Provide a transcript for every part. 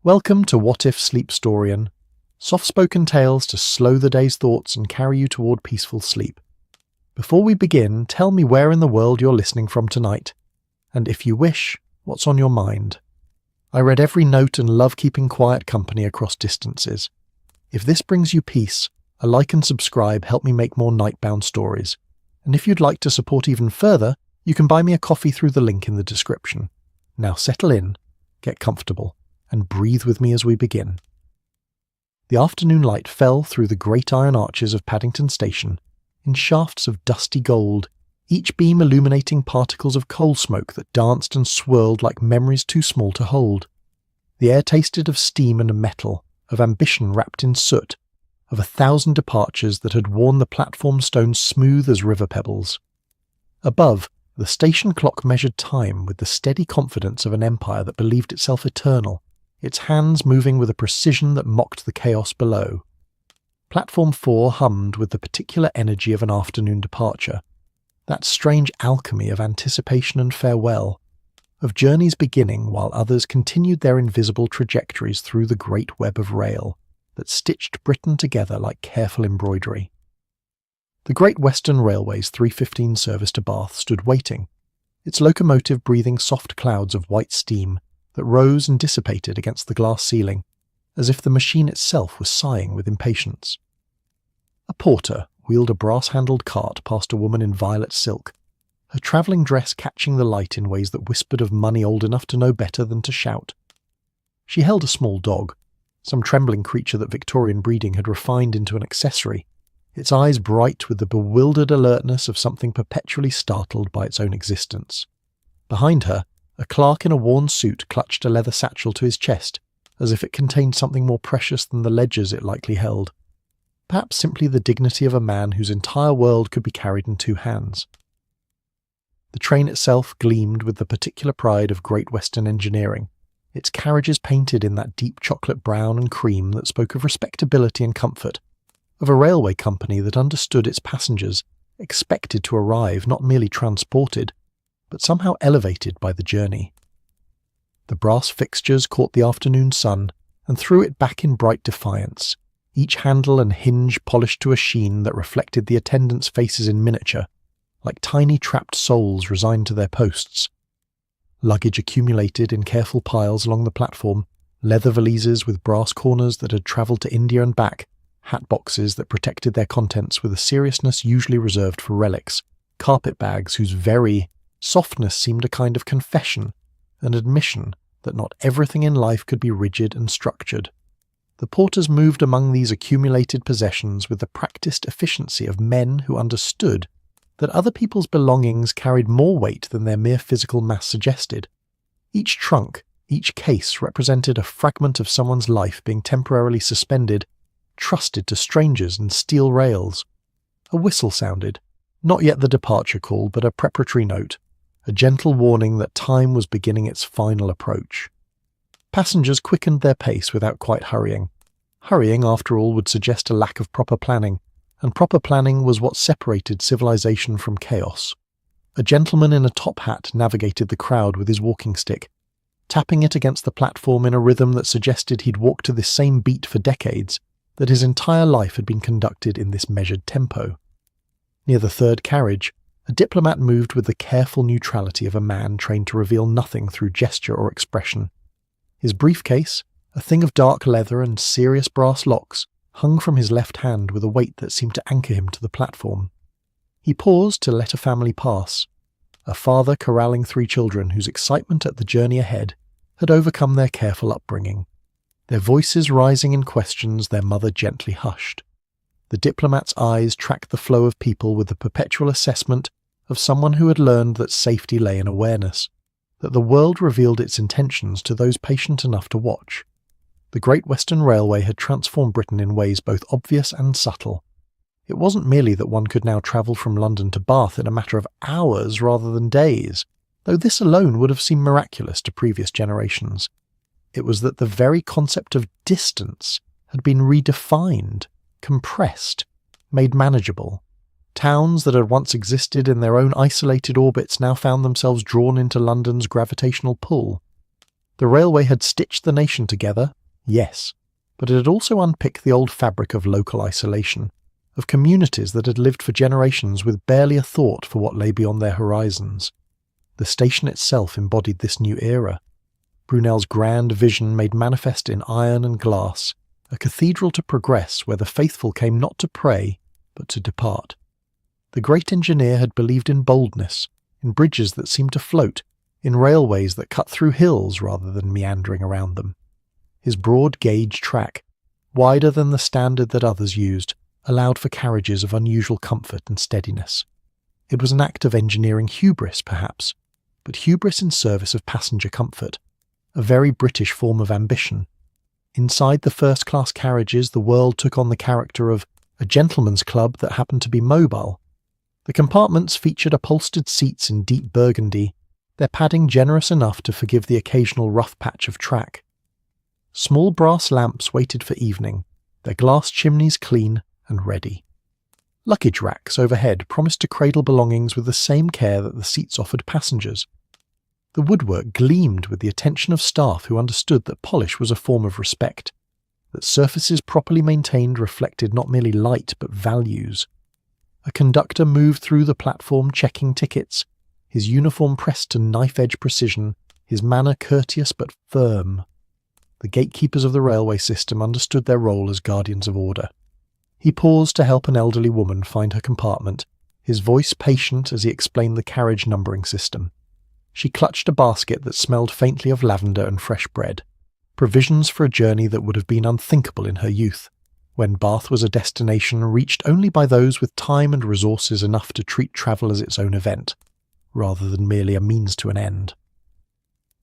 Welcome to What If Sleepstorian, soft-spoken tales to slow the day's thoughts and carry you toward peaceful sleep. Before we begin, tell me where in the world you're listening from tonight, and if you wish, what's on your mind. I read every note and love keeping quiet company across distances. If this brings you peace, a like and subscribe help me make more nightbound stories. And if you'd like to support even further, you can buy me a coffee through the link in the description. Now settle in, get comfortable, and breathe with me as we begin. The afternoon light fell through the great iron arches of Paddington Station in shafts of dusty gold, each beam illuminating particles of coal smoke that danced and swirled like memories too small to hold. The air tasted of steam and metal, of ambition wrapped in soot, of 1,000 departures that had worn the platform stones smooth as river pebbles. Above, the station clock measured time with the steady confidence of an empire that believed itself eternal, its hands moving with a precision that mocked the chaos below. Platform 4 hummed with the particular energy of an afternoon departure, that strange alchemy of anticipation and farewell, of journeys beginning while others continued their invisible trajectories through the great web of rail that stitched Britain together like careful embroidery. The Great Western Railway's 3:15 service to Bath stood waiting, its locomotive breathing soft clouds of white steam that rose and dissipated against the glass ceiling, as if the machine itself was sighing with impatience. A porter wheeled a brass-handled cart past a woman in violet silk, her travelling dress catching the light in ways that whispered of money old enough to know better than to shout. She held a small dog, some trembling creature that Victorian breeding had refined into an accessory, its eyes bright with the bewildered alertness of something perpetually startled by its own existence. Behind her, a clerk in a worn suit clutched a leather satchel to his chest, as if it contained something more precious than the ledgers it likely held. Perhaps simply the dignity of a man whose entire world could be carried in two hands. The train itself gleamed with the particular pride of Great Western engineering, its carriages painted in that deep chocolate brown and cream that spoke of respectability and comfort, of a railway company that understood its passengers, expected to arrive not merely transported, but somehow elevated by the journey. The brass fixtures caught the afternoon sun and threw it back in bright defiance, each handle and hinge polished to a sheen that reflected the attendants' faces in miniature, like tiny trapped souls resigned to their posts. Luggage accumulated in careful piles along the platform, leather valises with brass corners that had travelled to India and back, hat boxes that protected their contents with a seriousness usually reserved for relics, carpet bags whose very softness seemed a kind of confession, an admission that not everything in life could be rigid and structured. The porters moved among these accumulated possessions with the practiced efficiency of men who understood that other people's belongings carried more weight than their mere physical mass suggested. Each trunk, each case represented a fragment of someone's life being temporarily suspended, trusted to strangers and steel rails. A whistle sounded, not yet the departure call, but a preparatory note, a gentle warning that time was beginning its final approach. Passengers quickened their pace without quite hurrying. Hurrying, after all, would suggest a lack of proper planning, and proper planning was what separated civilization from chaos. A gentleman in a top hat navigated the crowd with his walking stick, tapping it against the platform in a rhythm that suggested he'd walked to this same beat for decades, that his entire life had been conducted in this measured tempo. Near the third carriage, a diplomat moved with the careful neutrality of a man trained to reveal nothing through gesture or expression. His briefcase, a thing of dark leather and serious brass locks, hung from his left hand with a weight that seemed to anchor him to the platform. He paused to let a family pass, a father corralling 3 children whose excitement at the journey ahead had overcome their careful upbringing, their voices rising in questions their mother gently hushed. The diplomat's eyes tracked the flow of people with the perpetual assessment of someone who had learned that safety lay in awareness, that the world revealed its intentions to those patient enough to watch. The Great Western Railway had transformed Britain in ways both obvious and subtle. It wasn't merely that one could now travel from London to Bath in a matter of hours rather than days, though this alone would have seemed miraculous to previous generations. It was that the very concept of distance had been redefined, compressed, made manageable. Towns that had once existed in their own isolated orbits now found themselves drawn into London's gravitational pull. The railway had stitched the nation together, yes, but it had also unpicked the old fabric of local isolation, of communities that had lived for generations with barely a thought for what lay beyond their horizons. The station itself embodied this new era. Brunel's grand vision made manifest in iron and glass, a cathedral to progress where the faithful came not to pray, but to depart. The great engineer had believed in boldness, in bridges that seemed to float, in railways that cut through hills rather than meandering around them. His broad gauge track, wider than the standard that others used, allowed for carriages of unusual comfort and steadiness. It was an act of engineering hubris, perhaps, but hubris in service of passenger comfort, a very British form of ambition. Inside the first-class carriages, the world took on the character of a gentleman's club that happened to be mobile. The compartments featured upholstered seats in deep burgundy, their padding generous enough to forgive the occasional rough patch of track. Small brass lamps waited for evening, their glass chimneys clean and ready. Luggage racks overhead promised to cradle belongings with the same care that the seats offered passengers. The woodwork gleamed with the attention of staff who understood that polish was a form of respect, that surfaces properly maintained reflected not merely light but values. A conductor moved through the platform checking tickets, his uniform pressed to knife-edge precision, his manner courteous but firm. The gatekeepers of the railway system understood their role as guardians of order. He paused to help an elderly woman find her compartment, his voice patient as he explained the carriage numbering system. She clutched a basket that smelled faintly of lavender and fresh bread, provisions for a journey that would have been unthinkable in her youth, when Bath was a destination reached only by those with time and resources enough to treat travel as its own event, rather than merely a means to an end.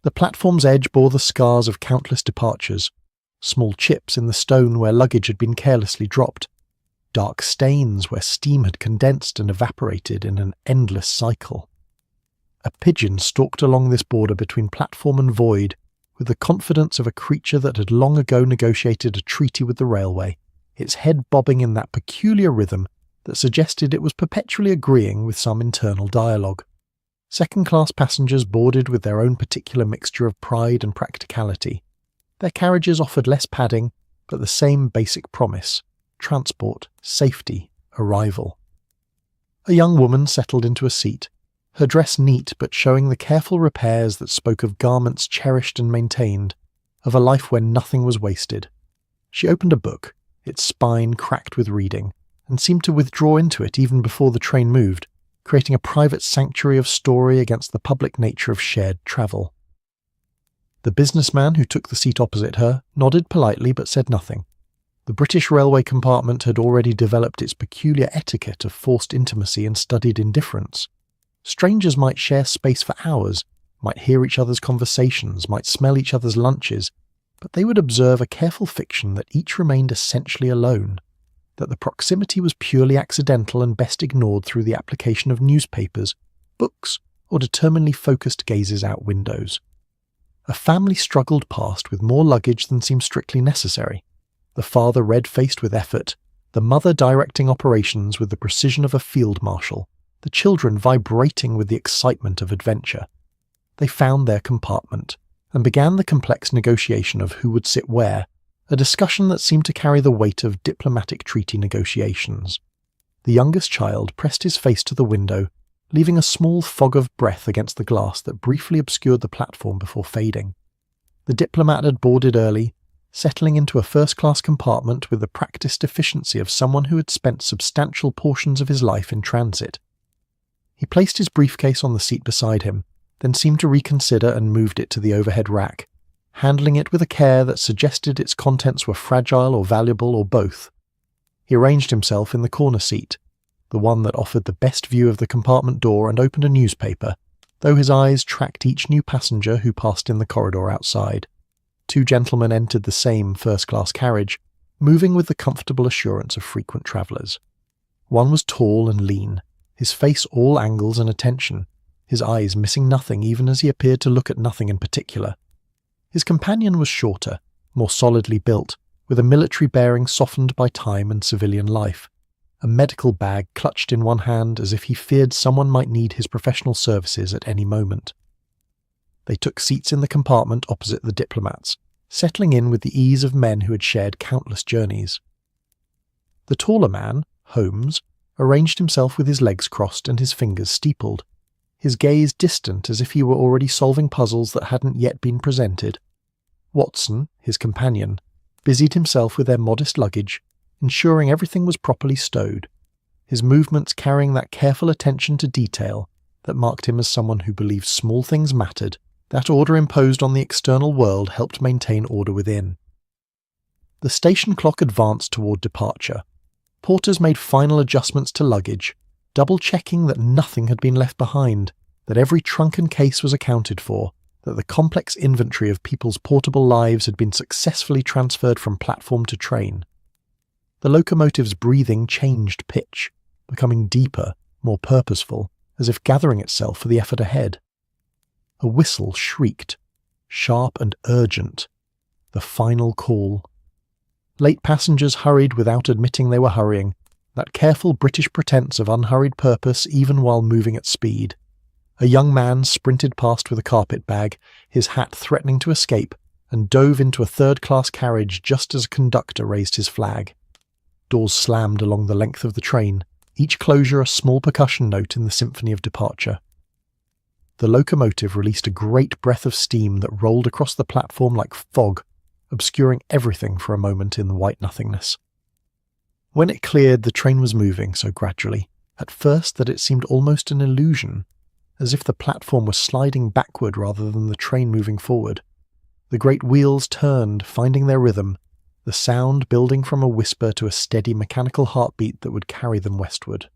The platform's edge bore the scars of countless departures, small chips in the stone where luggage had been carelessly dropped, dark stains where steam had condensed and evaporated in an endless cycle. A pigeon stalked along this border between platform and void with the confidence of a creature that had long ago negotiated a treaty with the railway, its head bobbing in that peculiar rhythm that suggested it was perpetually agreeing with some internal dialogue. Second-class passengers boarded with their own particular mixture of pride and practicality. Their carriages offered less padding, but the same basic promise: transport, safety, arrival. A young woman settled into a seat, her dress neat but showing the careful repairs that spoke of garments cherished and maintained, of a life where nothing was wasted. She opened a book, its spine cracked with reading, and seemed to withdraw into it even before the train moved, creating a private sanctuary of story against the public nature of shared travel. The businessman who took the seat opposite her nodded politely but said nothing. The British railway compartment had already developed its peculiar etiquette of forced intimacy and studied indifference. Strangers might share space for hours, might hear each other's conversations, might smell each other's lunches, but they would observe a careful fiction that each remained essentially alone, that the proximity was purely accidental and best ignored through the application of newspapers, books, or determinedly focused gazes out windows. A family struggled past with more luggage than seemed strictly necessary, the father red-faced with effort, the mother directing operations with the precision of a field marshal, the children vibrating with the excitement of adventure. They found their compartment, and began the complex negotiation of who would sit where, a discussion that seemed to carry the weight of diplomatic treaty negotiations. The youngest child pressed his face to the window, leaving a small fog of breath against the glass that briefly obscured the platform before fading. The diplomat had boarded early, settling into a first-class compartment with the practiced efficiency of someone who had spent substantial portions of his life in transit. He placed his briefcase on the seat beside him, then seemed to reconsider and moved it to the overhead rack, handling it with a care that suggested its contents were fragile or valuable or both. He arranged himself in the corner seat, the one that offered the best view of the compartment door, and opened a newspaper, though his eyes tracked each new passenger who passed in the corridor outside. 2 gentlemen entered the same first-class carriage, moving with the comfortable assurance of frequent travellers. One was tall and lean, his face all angles and attention, his eyes missing nothing even as he appeared to look at nothing in particular. His companion was shorter, more solidly built, with a military bearing softened by time and civilian life, a medical bag clutched in one hand as if he feared someone might need his professional services at any moment. They took seats in the compartment opposite the diplomats, settling in with the ease of men who had shared countless journeys. The taller man, Holmes, arranged himself with his legs crossed and his fingers steepled, his gaze distant as if he were already solving puzzles that hadn't yet been presented. Watson, his companion, busied himself with their modest luggage, ensuring everything was properly stowed, his movements carrying that careful attention to detail that marked him as someone who believed small things mattered. That order imposed on the external world helped maintain order within. The station clock advanced toward departure. Porters made final adjustments to luggage, double-checking that nothing had been left behind, that every trunk and case was accounted for, that the complex inventory of people's portable lives had been successfully transferred from platform to train. The locomotive's breathing changed pitch, becoming deeper, more purposeful, as if gathering itself for the effort ahead. A whistle shrieked, sharp and urgent, the final call. Late passengers hurried without admitting they were hurrying, that careful British pretense of unhurried purpose even while moving at speed. A young man sprinted past with a carpet bag, his hat threatening to escape, and dove into a third-class carriage just as a conductor raised his flag. Doors slammed along the length of the train, each closure a small percussion note in the symphony of departure. The locomotive released a great breath of steam that rolled across the platform like fog, obscuring everything for a moment in the white nothingness. When it cleared, the train was moving so gradually, at first, that it seemed almost an illusion, as if the platform was sliding backward rather than the train moving forward. The great wheels turned, finding their rhythm, the sound building from a whisper to a steady mechanical heartbeat that would carry them westward.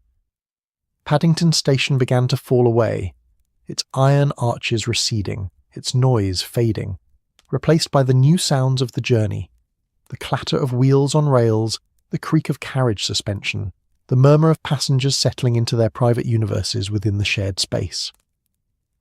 Paddington Station began to fall away, its iron arches receding, its noise fading, replaced by the new sounds of the journey, the clatter of wheels on rails, the creak of carriage suspension, the murmur of passengers settling into their private universes within the shared space.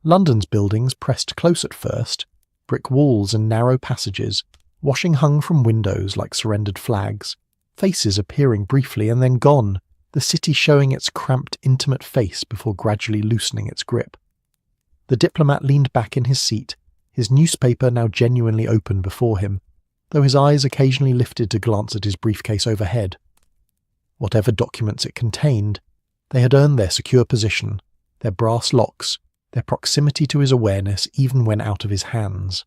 London's buildings pressed close at first, brick walls and narrow passages, washing hung from windows like surrendered flags, faces appearing briefly and then gone, the city showing its cramped, intimate face before gradually loosening its grip. The diplomat leaned back in his seat, his newspaper now genuinely open before him, though his eyes occasionally lifted to glance at his briefcase overhead. Whatever documents it contained, they had earned their secure position, their brass locks, their proximity to his awareness even when out of his hands.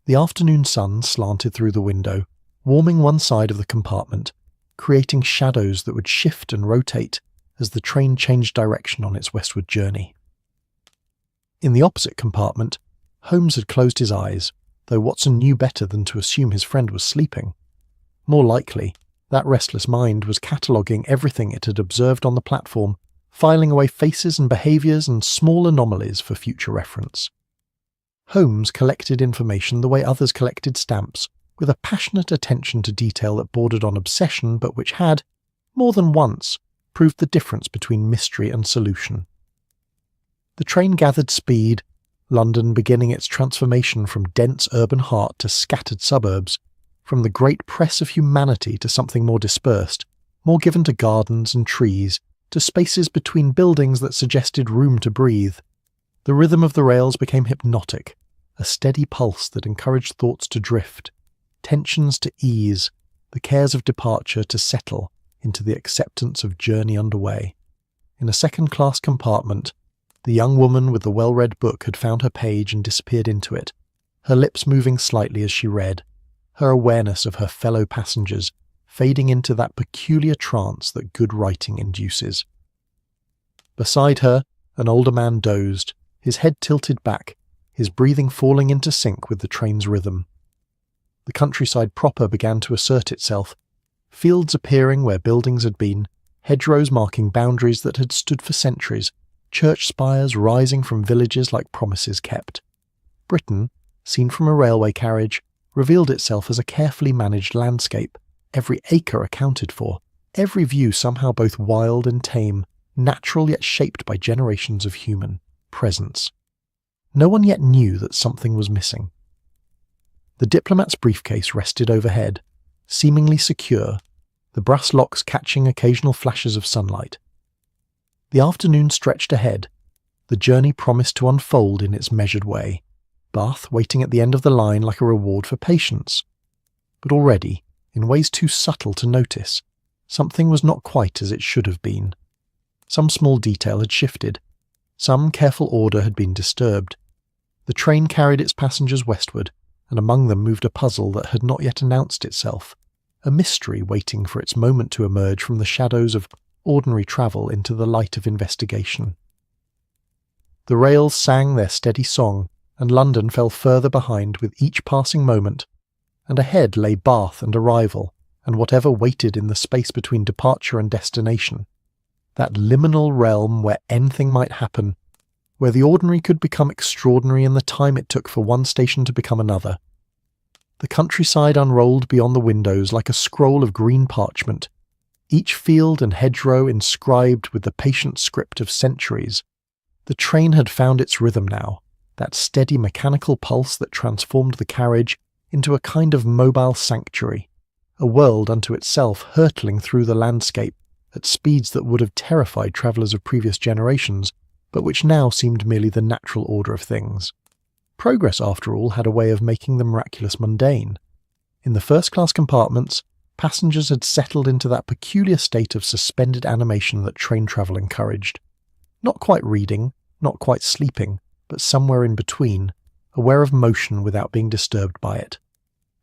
The afternoon sun slanted through the window, warming one side of the compartment, creating shadows that would shift and rotate as the train changed direction on its westward journey. In the opposite compartment, Holmes had closed his eyes, though Watson knew better than to assume his friend was sleeping. More likely, that restless mind was cataloguing everything it had observed on the platform, filing away faces and behaviours and small anomalies for future reference. Holmes collected information the way others collected stamps, with a passionate attention to detail that bordered on obsession but which had, more than once, proved the difference between mystery and solution. The train gathered speed, London beginning its transformation from dense urban heart to scattered suburbs, from the great press of humanity to something more dispersed, more given to gardens and trees, to spaces between buildings that suggested room to breathe. The rhythm of the rails became hypnotic, a steady pulse that encouraged thoughts to drift, tensions to ease, the cares of departure to settle into the acceptance of journey underway. In a second-class compartment, the young woman with the well-read book had found her page and disappeared into it, her lips moving slightly as she read, her awareness of her fellow passengers fading into that peculiar trance that good writing induces. Beside her, an older man dozed, his head tilted back, his breathing falling into sync with the train's rhythm. The countryside proper began to assert itself, fields appearing where buildings had been, hedgerows marking boundaries that had stood for centuries, church spires rising from villages like promises kept. Britain, seen from a railway carriage, revealed itself as a carefully managed landscape, every acre accounted for, every view somehow both wild and tame, natural yet shaped by generations of human presence. No one yet knew that something was missing. The diplomat's briefcase rested overhead, seemingly secure, the brass locks catching occasional flashes of sunlight. The afternoon stretched ahead, The journey promised to unfold in its measured way, Bath waiting at the end of the line like a reward for patience. But already, in ways too subtle to notice, something was not quite as it should have been. Some small detail had shifted. Some careful order had been disturbed. The train carried its passengers westward, and among them moved a puzzle that had not yet announced itself, a mystery waiting for its moment to emerge from the shadows of ordinary travel into the light of investigation. The rails sang their steady song, and London fell further behind with each passing moment, and ahead lay Bath and arrival, and whatever waited in the space between departure and destination, that liminal realm where anything might happen, where the ordinary could become extraordinary in the time it took for one station to become another. The countryside unrolled beyond the windows like a scroll of green parchment, each field and hedgerow inscribed with the patient script of centuries. The train had found its rhythm now, that steady mechanical pulse that transformed the carriage into a kind of mobile sanctuary, a world unto itself hurtling through the landscape at speeds that would have terrified travellers of previous generations, but which now seemed merely the natural order of things. Progress, after all, had a way of making the miraculous mundane. In the first-class compartments, passengers had settled into that peculiar state of suspended animation that train travel encouraged. Not quite reading, not quite sleeping, but somewhere in between, aware of motion without being disturbed by it.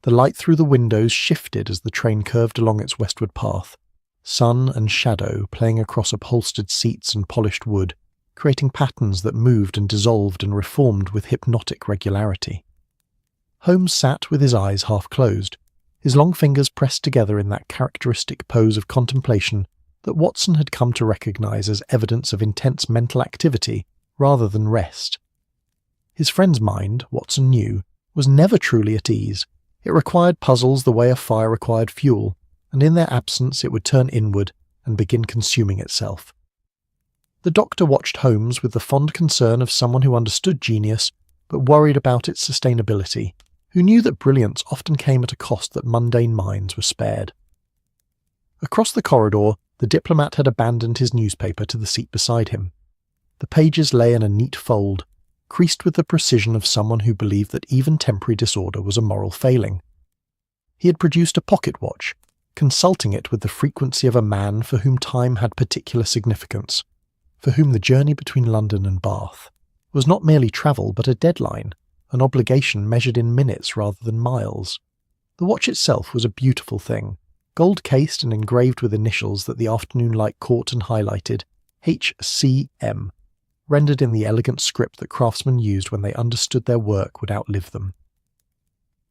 The light through the windows shifted as the train curved along its westward path, sun and shadow playing across upholstered seats and polished wood, creating patterns that moved and dissolved and reformed with hypnotic regularity. Holmes sat with his eyes half closed, his long fingers pressed together in that characteristic pose of contemplation that Watson had come to recognise as evidence of intense mental activity rather than rest. His friend's mind, Watson knew, was never truly at ease. It required puzzles the way a fire required fuel, and in their absence it would turn inward and begin consuming itself. The doctor watched Holmes with the fond concern of someone who understood genius but worried about its sustainability, who knew that brilliance often came at a cost that mundane minds were spared. Across the corridor, the diplomat had abandoned his newspaper to the seat beside him. The pages lay in a neat fold, creased with the precision of someone who believed that even temporary disorder was a moral failing. He had produced a pocket watch, consulting it with the frequency of a man for whom time had particular significance, for whom the journey between London and Bath was not merely travel but a deadline, an obligation measured in minutes rather than miles. The watch itself was a beautiful thing, gold-cased and engraved with initials that the afternoon light caught and highlighted, HCM, rendered in the elegant script that craftsmen used when they understood their work would outlive them.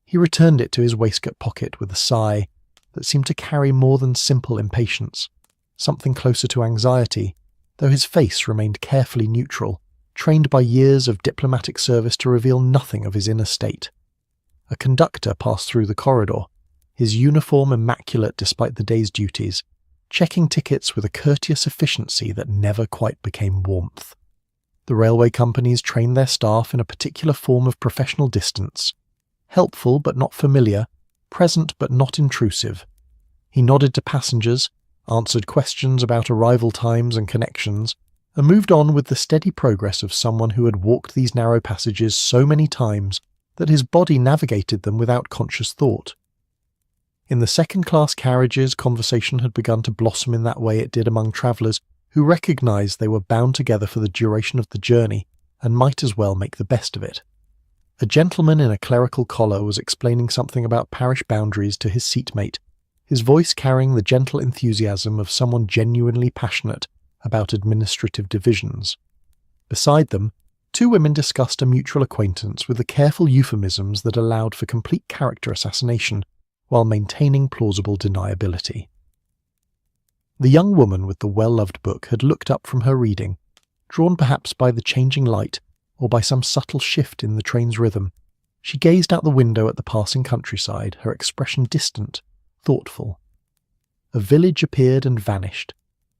He returned it to his waistcoat pocket with a sigh that seemed to carry more than simple impatience, something closer to anxiety, though his face remained carefully neutral, trained by years of diplomatic service to reveal nothing of his inner state. A conductor passed through the corridor, his uniform immaculate despite the day's duties, checking tickets with a courteous efficiency that never quite became warmth. The railway companies trained their staff in a particular form of professional distance, helpful but not familiar, present but not intrusive. He nodded to passengers, answered questions about arrival times and connections, and moved on with the steady progress of someone who had walked these narrow passages so many times that his body navigated them without conscious thought. In the second-class carriages, conversation had begun to blossom in that way it did among travellers who recognised they were bound together for the duration of the journey and might as well make the best of it. A gentleman in a clerical collar was explaining something about parish boundaries to his seatmate, his voice carrying the gentle enthusiasm of someone genuinely passionate about administrative divisions. Beside them, two women discussed a mutual acquaintance with the careful euphemisms that allowed for complete character assassination while maintaining plausible deniability. The young woman with the well-loved book had looked up from her reading, drawn perhaps by the changing light or by some subtle shift in the train's rhythm. She gazed out the window at the passing countryside, her expression distant, thoughtful. A village appeared and vanished,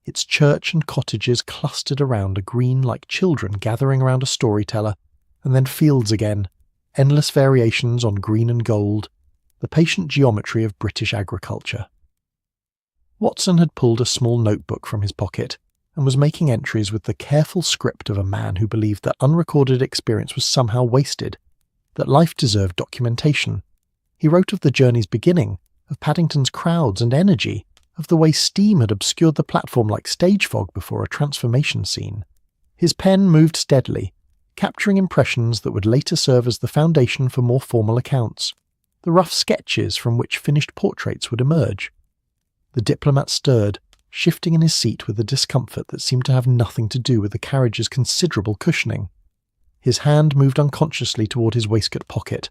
its church and cottages clustered around a green like children gathering around a storyteller, and then fields again, endless variations on green and gold, the patient geometry of British agriculture. Watson had pulled a small notebook from his pocket, and was making entries with the careful script of a man who believed that unrecorded experience was somehow wasted, that life deserved documentation. He wrote of the journey's beginning, of Paddington's crowds and energy, of the way steam had obscured the platform like stage fog before a transformation scene. His pen moved steadily, capturing impressions that would later serve as the foundation for more formal accounts, the rough sketches from which finished portraits would emerge. The diplomat stirred, shifting in his seat with a discomfort that seemed to have nothing to do with the carriage's considerable cushioning. His hand moved unconsciously toward his waistcoat pocket,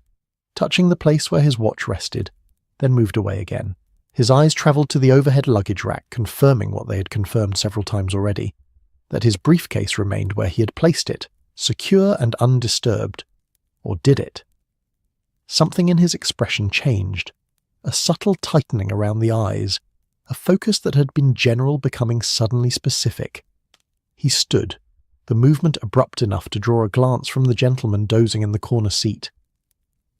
touching the place where his watch rested, then moved away again. His eyes travelled to the overhead luggage rack, confirming what they had confirmed several times already, that his briefcase remained where he had placed it, secure and undisturbed. Or did it? Something in his expression changed, a subtle tightening around the eyes, a focus that had been general becoming suddenly specific. He stood, the movement abrupt enough to draw a glance from the gentleman dozing in the corner seat.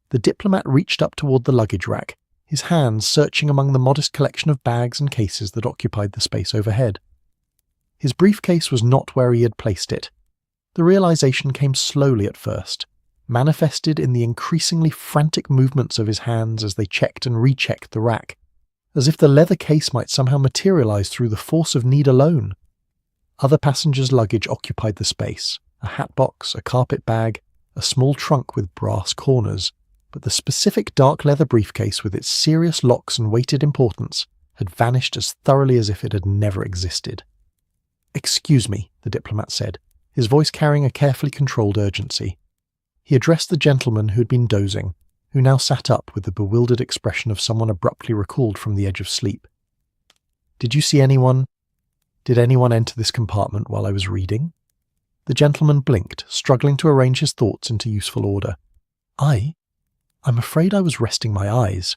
The diplomat reached up toward the luggage rack, his hands searching among the modest collection of bags and cases that occupied the space overhead. His briefcase was not where he had placed it. The realization came slowly at first, manifested in the increasingly frantic movements of his hands as they checked and rechecked the rack, as if the leather case might somehow materialize through the force of need alone. Other passengers' luggage occupied the space, a hat box, a carpet bag, a small trunk with brass corners, but the specific dark leather briefcase with its serious locks and weighted importance had vanished as thoroughly as if it had never existed. "Excuse me," the diplomat said, his voice carrying a carefully controlled urgency. He addressed the gentleman who had been dozing, who now sat up with the bewildered expression of someone abruptly recalled from the edge of sleep. "Did you see anyone? Did anyone enter this compartment while I was reading?" The gentleman blinked, struggling to arrange his thoughts into useful order. I'm afraid I was resting my eyes.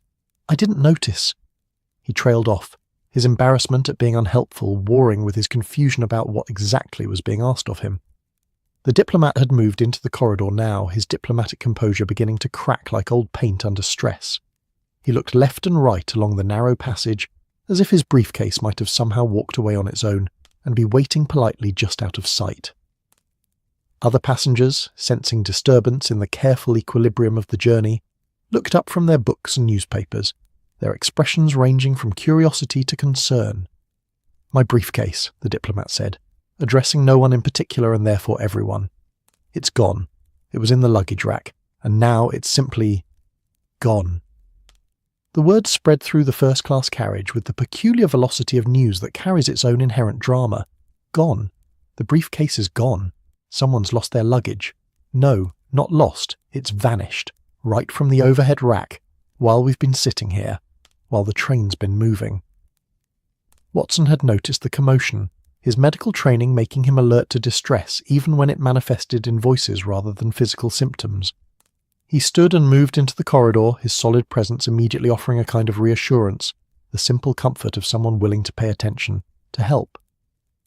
I didn't notice." He trailed off, his embarrassment at being unhelpful warring with his confusion about what exactly was being asked of him. The diplomat had moved into the corridor now, his diplomatic composure beginning to crack like old paint under stress. He looked left and right along the narrow passage, as if his briefcase might have somehow walked away on its own and be waiting politely just out of sight. Other passengers, sensing disturbance in the careful equilibrium of the journey, looked up from their books and newspapers, their expressions ranging from curiosity to concern. "My briefcase," the diplomat said, addressing no one in particular and therefore everyone. "It's gone. It was in the luggage rack, and now it's simply gone." The word spread through the first-class carriage with the peculiar velocity of news that carries its own inherent drama. Gone. The briefcase is gone. Someone's lost their luggage. No, not lost. It's vanished. Right from the overhead rack, while we've been sitting here, while the train's been moving. Watson had noticed the commotion, his medical training making him alert to distress even when it manifested in voices rather than physical symptoms. He stood and moved into the corridor, his solid presence immediately offering a kind of reassurance, the simple comfort of someone willing to pay attention, to help.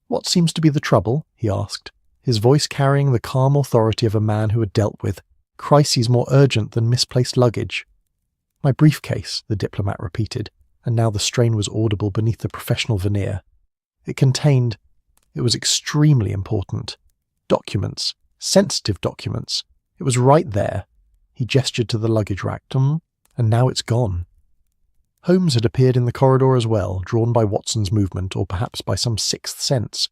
"What seems to be the trouble?" he asked, his voice carrying the calm authority of a man who had dealt with crises more urgent than misplaced luggage. "My briefcase," the diplomat repeated, and now the strain was audible beneath the professional veneer. It was extremely important. Documents, sensitive documents. It was right there. He gestured to the luggage rack, and now it's gone. Holmes had appeared in the corridor as well, drawn by Watson's movement, or perhaps by some sixth sense,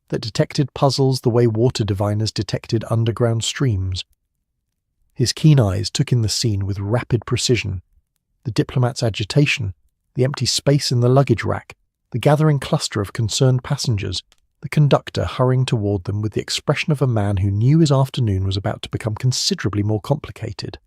that detected puzzles the way water diviners detected underground streams. His keen eyes took in the scene with rapid precision. The diplomat's agitation, the empty space in the luggage rack, the gathering cluster of concerned passengers, the conductor hurrying toward them with the expression of a man who knew his afternoon was about to become considerably more complicated.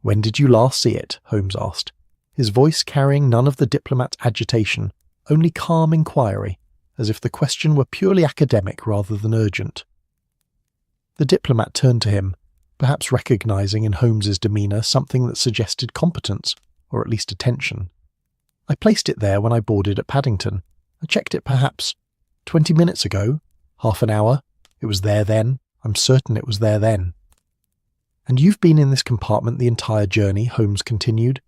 "When did you last see it?" Holmes asked, his voice carrying none of the diplomat's agitation, only calm inquiry, as if the question were purely academic rather than urgent. The diplomat turned to him, perhaps recognizing in Holmes's demeanour something that suggested competence, or at least attention. "I placed it there when I boarded at Paddington. I checked it perhaps 20 minutes ago, half an hour. It was there then. I'm certain it was there then." "And you've been in this compartment the entire journey," Holmes continued,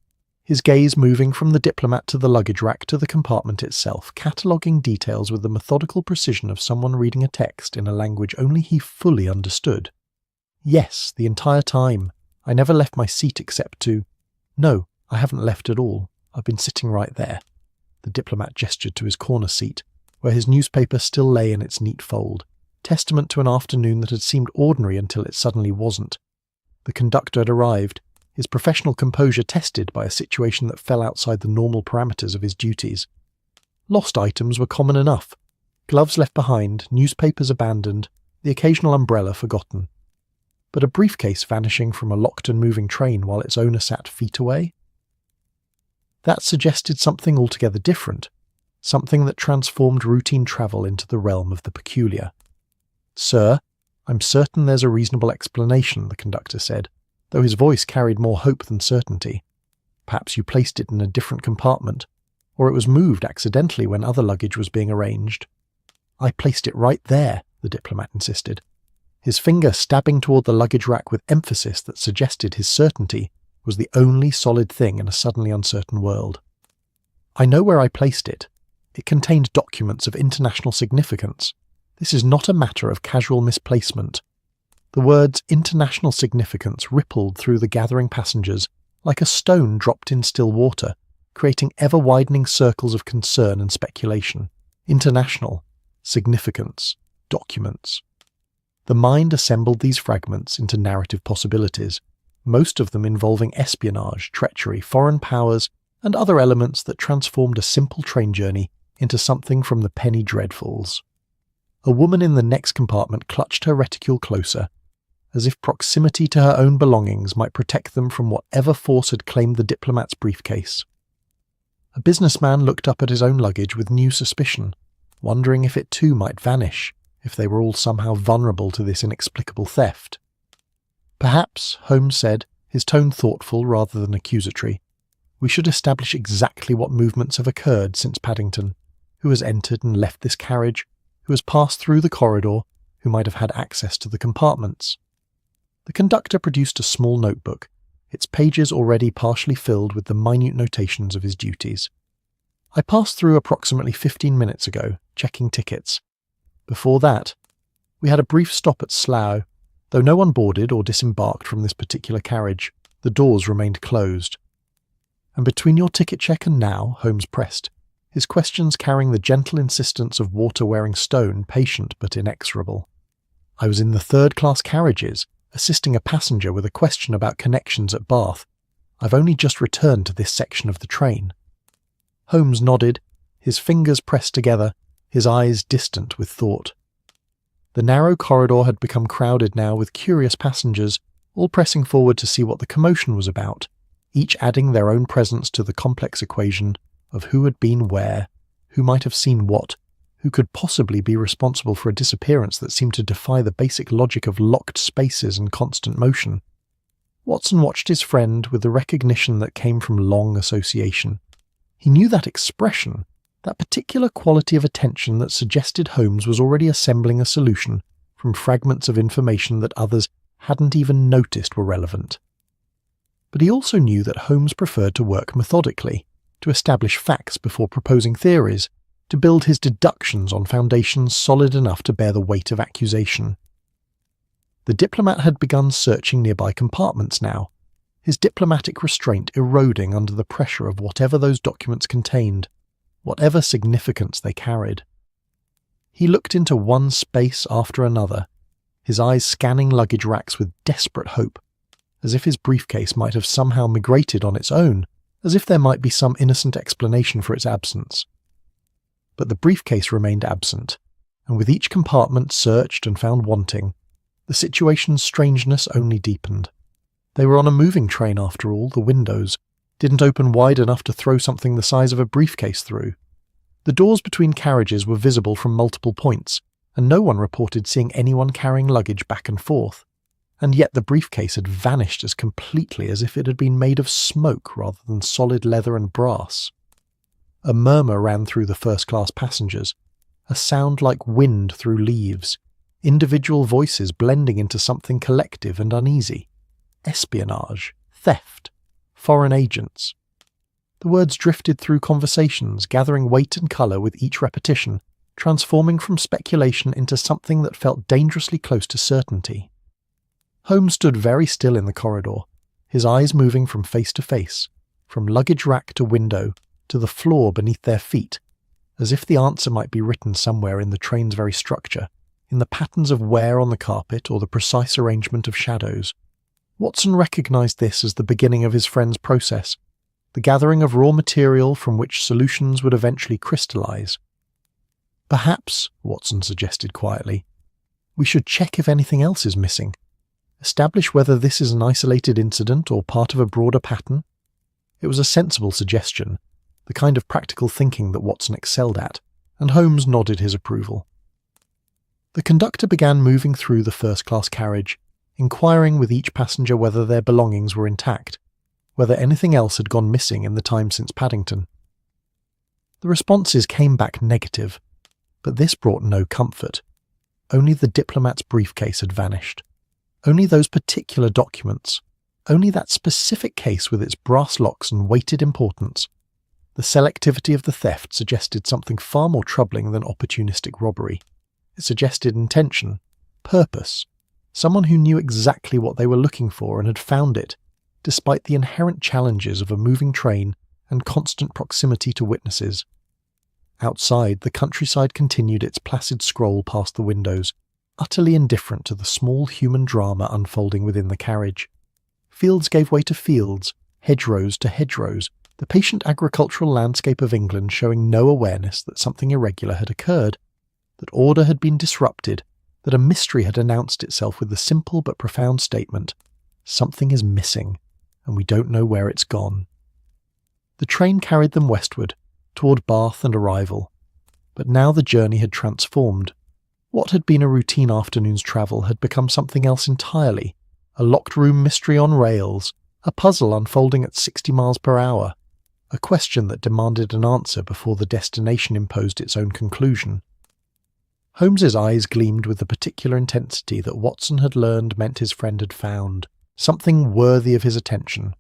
his gaze moving from the diplomat to the luggage rack to the compartment itself, cataloguing details with the methodical precision of someone reading a text in a language only he fully understood. Yes, the entire time. I never left my seat except to... No, I haven't left at all. I've been sitting right there. The diplomat gestured to his corner seat, where his newspaper still lay in its neat fold, testament to an afternoon that had seemed ordinary until it suddenly wasn't. The conductor had arrived, his professional composure tested by a situation that fell outside the normal parameters of his duties. Lost items were common enough. Gloves left behind, newspapers abandoned, the occasional umbrella forgotten. But a briefcase vanishing from a locked and moving train while its owner sat feet away? That suggested something altogether different, something that transformed routine travel into the realm of the peculiar. "Sir, I'm certain there's a reasonable explanation," the conductor said, though his voice carried more hope than certainty. "Perhaps you placed it in a different compartment, or it was moved accidentally when other luggage was being arranged." "I placed it right there," the diplomat insisted, his finger stabbing toward the luggage rack with emphasis that suggested his certainty was the only solid thing in a suddenly uncertain world. "I know where I placed it. It contained documents of international significance. This is not a matter of casual misplacement." The words international significance rippled through the gathering passengers like a stone dropped in still water, creating ever-widening circles of concern and speculation. International, significance, documents. The mind assembled these fragments into narrative possibilities, most of them involving espionage, treachery, foreign powers, and other elements that transformed a simple train journey into something from the penny dreadfuls. A woman in the next compartment clutched her reticule closer, as if proximity to her own belongings might protect them from whatever force had claimed the diplomat's briefcase. A businessman looked up at his own luggage with new suspicion, wondering if it too might vanish, if they were all somehow vulnerable to this inexplicable theft. "Perhaps," Holmes said, his tone thoughtful rather than accusatory, "we should establish exactly what movements have occurred since Paddington, who has entered and left this carriage, who has passed through the corridor, who might have had access to the compartments." The conductor produced a small notebook, its pages already partially filled with the minute notations of his duties. "I passed through approximately 15 minutes ago, checking tickets. Before that, we had a brief stop at Slough. Though no one boarded or disembarked from this particular carriage, the doors remained closed." "And between your ticket check and now," Holmes pressed, his questions carrying the gentle insistence of water-wearing stone, patient but inexorable. "I was in the third-class carriages, assisting a passenger with a question about connections at Bath. I've only just returned to this section of the train." Holmes nodded, his fingers pressed together, his eyes distant with thought. The narrow corridor had become crowded now with curious passengers, all pressing forward to see what the commotion was about, each adding their own presence to the complex equation of who had been where, who might have seen what, who could possibly be responsible for a disappearance that seemed to defy the basic logic of locked spaces and constant motion. Watson watched his friend with the recognition that came from long association. He knew that expression, that particular quality of attention that suggested Holmes was already assembling a solution from fragments of information that others hadn't even noticed were relevant. But he also knew that Holmes preferred to work methodically, to establish facts before proposing theories, to build his deductions on foundations solid enough to bear the weight of accusation. The diplomat had begun searching nearby compartments now, his diplomatic restraint eroding under the pressure of whatever those documents contained, whatever significance they carried. He looked into one space after another, his eyes scanning luggage racks with desperate hope, as if his briefcase might have somehow migrated on its own, as if there might be some innocent explanation for its absence. But the briefcase remained absent, and with each compartment searched and found wanting, the situation's strangeness only deepened. They were on a moving train after all, the windows didn't open wide enough to throw something the size of a briefcase through. The doors between carriages were visible from multiple points, and no one reported seeing anyone carrying luggage back and forth. And yet the briefcase had vanished as completely as if it had been made of smoke rather than solid leather and brass. A murmur ran through the first-class passengers, a sound like wind through leaves, individual voices blending into something collective and uneasy. Espionage, theft, foreign agents. The words drifted through conversations, gathering weight and colour with each repetition, transforming from speculation into something that felt dangerously close to certainty. Holmes stood very still in the corridor, his eyes moving from face to face, from luggage rack to window, to the floor beneath their feet, as if the answer might be written somewhere in the train's very structure, in the patterns of wear on the carpet or the precise arrangement of shadows. Watson recognised this as the beginning of his friend's process, the gathering of raw material from which solutions would eventually crystallise. "Perhaps," Watson suggested quietly, "we should check if anything else is missing. Establish whether this is an isolated incident or part of a broader pattern." It was a sensible suggestion, the kind of practical thinking that Watson excelled at, and Holmes nodded his approval. The conductor began moving through the first-class carriage, inquiring with each passenger whether their belongings were intact, whether anything else had gone missing in the time since Paddington. The responses came back negative, but this brought no comfort. Only the diplomat's briefcase had vanished. Only those particular documents. Only that specific case with its brass locks and weighted importance. The selectivity of the theft suggested something far more troubling than opportunistic robbery. It suggested intention, purpose, someone who knew exactly what they were looking for and had found it, despite the inherent challenges of a moving train and constant proximity to witnesses. Outside, the countryside continued its placid scroll past the windows, utterly indifferent to the small human drama unfolding within the carriage. Fields gave way to fields, hedgerows to hedgerows, the patient agricultural landscape of England showing no awareness that something irregular had occurred, that order had been disrupted, that a mystery had announced itself with the simple but profound statement, "Something is missing, and we don't know where it's gone." The train carried them westward, toward Bath and arrival. But now the journey had transformed. What had been a routine afternoon's travel had become something else entirely, a locked-room mystery on rails, a puzzle unfolding at 60 miles per hour, a question that demanded an answer before the destination imposed its own conclusion. Holmes's eyes gleamed with the particular intensity that Watson had learned meant his friend had found, something worthy of his attention.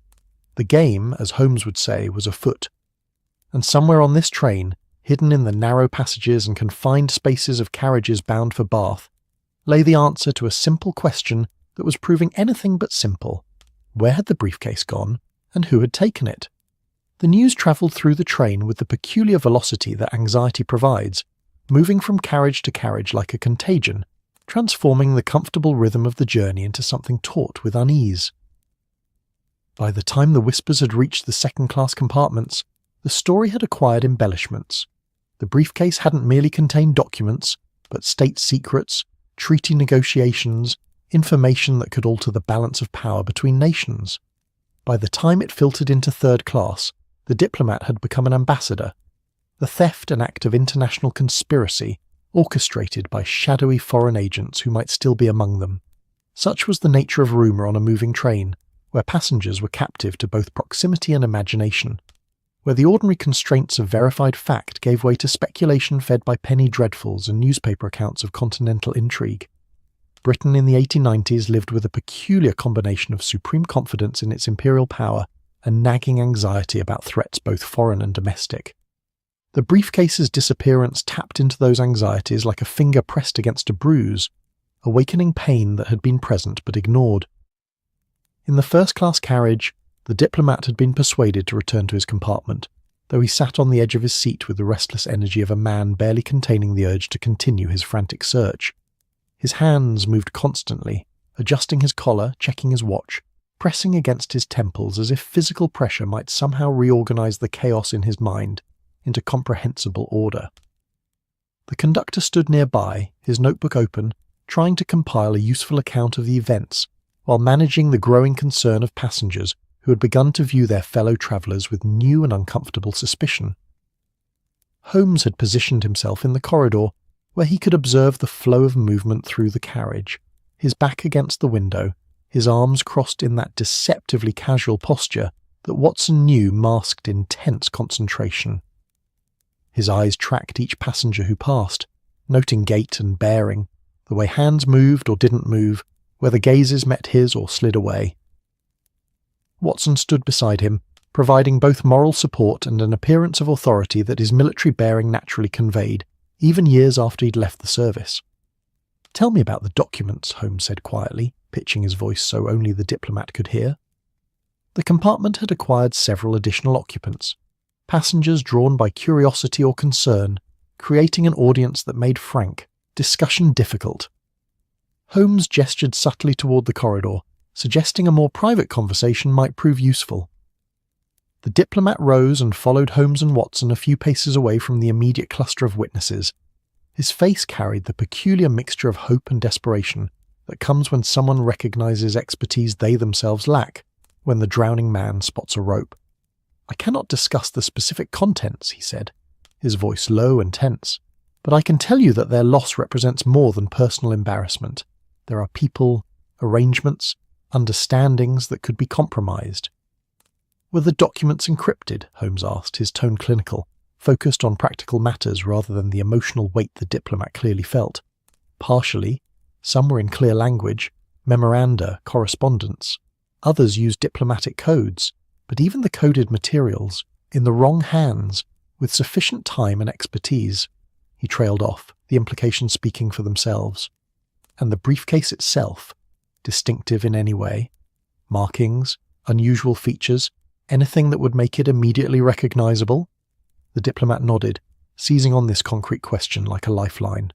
The game, as Holmes would say, was afoot. And somewhere on this train, hidden in the narrow passages and confined spaces of carriages bound for Bath, lay the answer to a simple question that was proving anything but simple. Where had the briefcase gone, and who had taken it? The news travelled through the train with the peculiar velocity that anxiety provides, moving from carriage to carriage like a contagion, transforming the comfortable rhythm of the journey into something taut with unease. By the time the whispers had reached the second-class compartments, the story had acquired embellishments. The briefcase hadn't merely contained documents, but state secrets, treaty negotiations, information that could alter the balance of power between nations. By the time it filtered into third class, the diplomat had become an ambassador. The theft an act of international conspiracy, orchestrated by shadowy foreign agents who might still be among them. Such was the nature of rumour on a moving train, where passengers were captive to both proximity and imagination, where the ordinary constraints of verified fact gave way to speculation fed by penny dreadfuls and newspaper accounts of continental intrigue. Britain in the 1890s lived with a peculiar combination of supreme confidence in its imperial power and nagging anxiety about threats both foreign and domestic. The briefcase's disappearance tapped into those anxieties like a finger pressed against a bruise, awakening pain that had been present but ignored. In the first-class carriage, the diplomat had been persuaded to return to his compartment, though he sat on the edge of his seat with the restless energy of a man barely containing the urge to continue his frantic search. His hands moved constantly, adjusting his collar, checking his watch, pressing against his temples as if physical pressure might somehow reorganize the chaos in his mind into comprehensible order. The conductor stood nearby, his notebook open, trying to compile a useful account of the events, while managing the growing concern of passengers who had begun to view their fellow travellers with new and uncomfortable suspicion. Holmes had positioned himself in the corridor, where he could observe the flow of movement through the carriage, his back against the window, his arms crossed in that deceptively casual posture that Watson knew masked intense concentration. His eyes tracked each passenger who passed, noting gait and bearing, the way hands moved or didn't move, whether gazes met his or slid away. Watson stood beside him, providing both moral support and an appearance of authority that his military bearing naturally conveyed, even years after he'd left the service. "Tell me about the documents," Holmes said quietly, pitching his voice so only the diplomat could hear. The compartment had acquired several additional occupants, passengers drawn by curiosity or concern, creating an audience that made frank discussion difficult. Holmes gestured subtly toward the corridor, suggesting a more private conversation might prove useful. The diplomat rose and followed Holmes and Watson a few paces away from the immediate cluster of witnesses. His face carried the peculiar mixture of hope and desperation that comes when someone recognizes expertise they themselves lack, when the drowning man spots a rope. "I cannot discuss the specific contents," he said, his voice low and tense, "but I can tell you that their loss represents more than personal embarrassment. There are people, arrangements, understandings that could be compromised." "Were the documents encrypted?" Holmes asked, his tone clinical, focused on practical matters rather than the emotional weight the diplomat clearly felt. "Partially. Some were in clear language, memoranda, correspondence. Others used diplomatic codes, but even the coded materials, in the wrong hands, with sufficient time and expertise." He trailed off, the implications speaking for themselves. "And the briefcase itself, distinctive in any way? Markings, unusual features, anything that would make it immediately recognizable?" The diplomat nodded, seizing on this concrete question like a lifeline.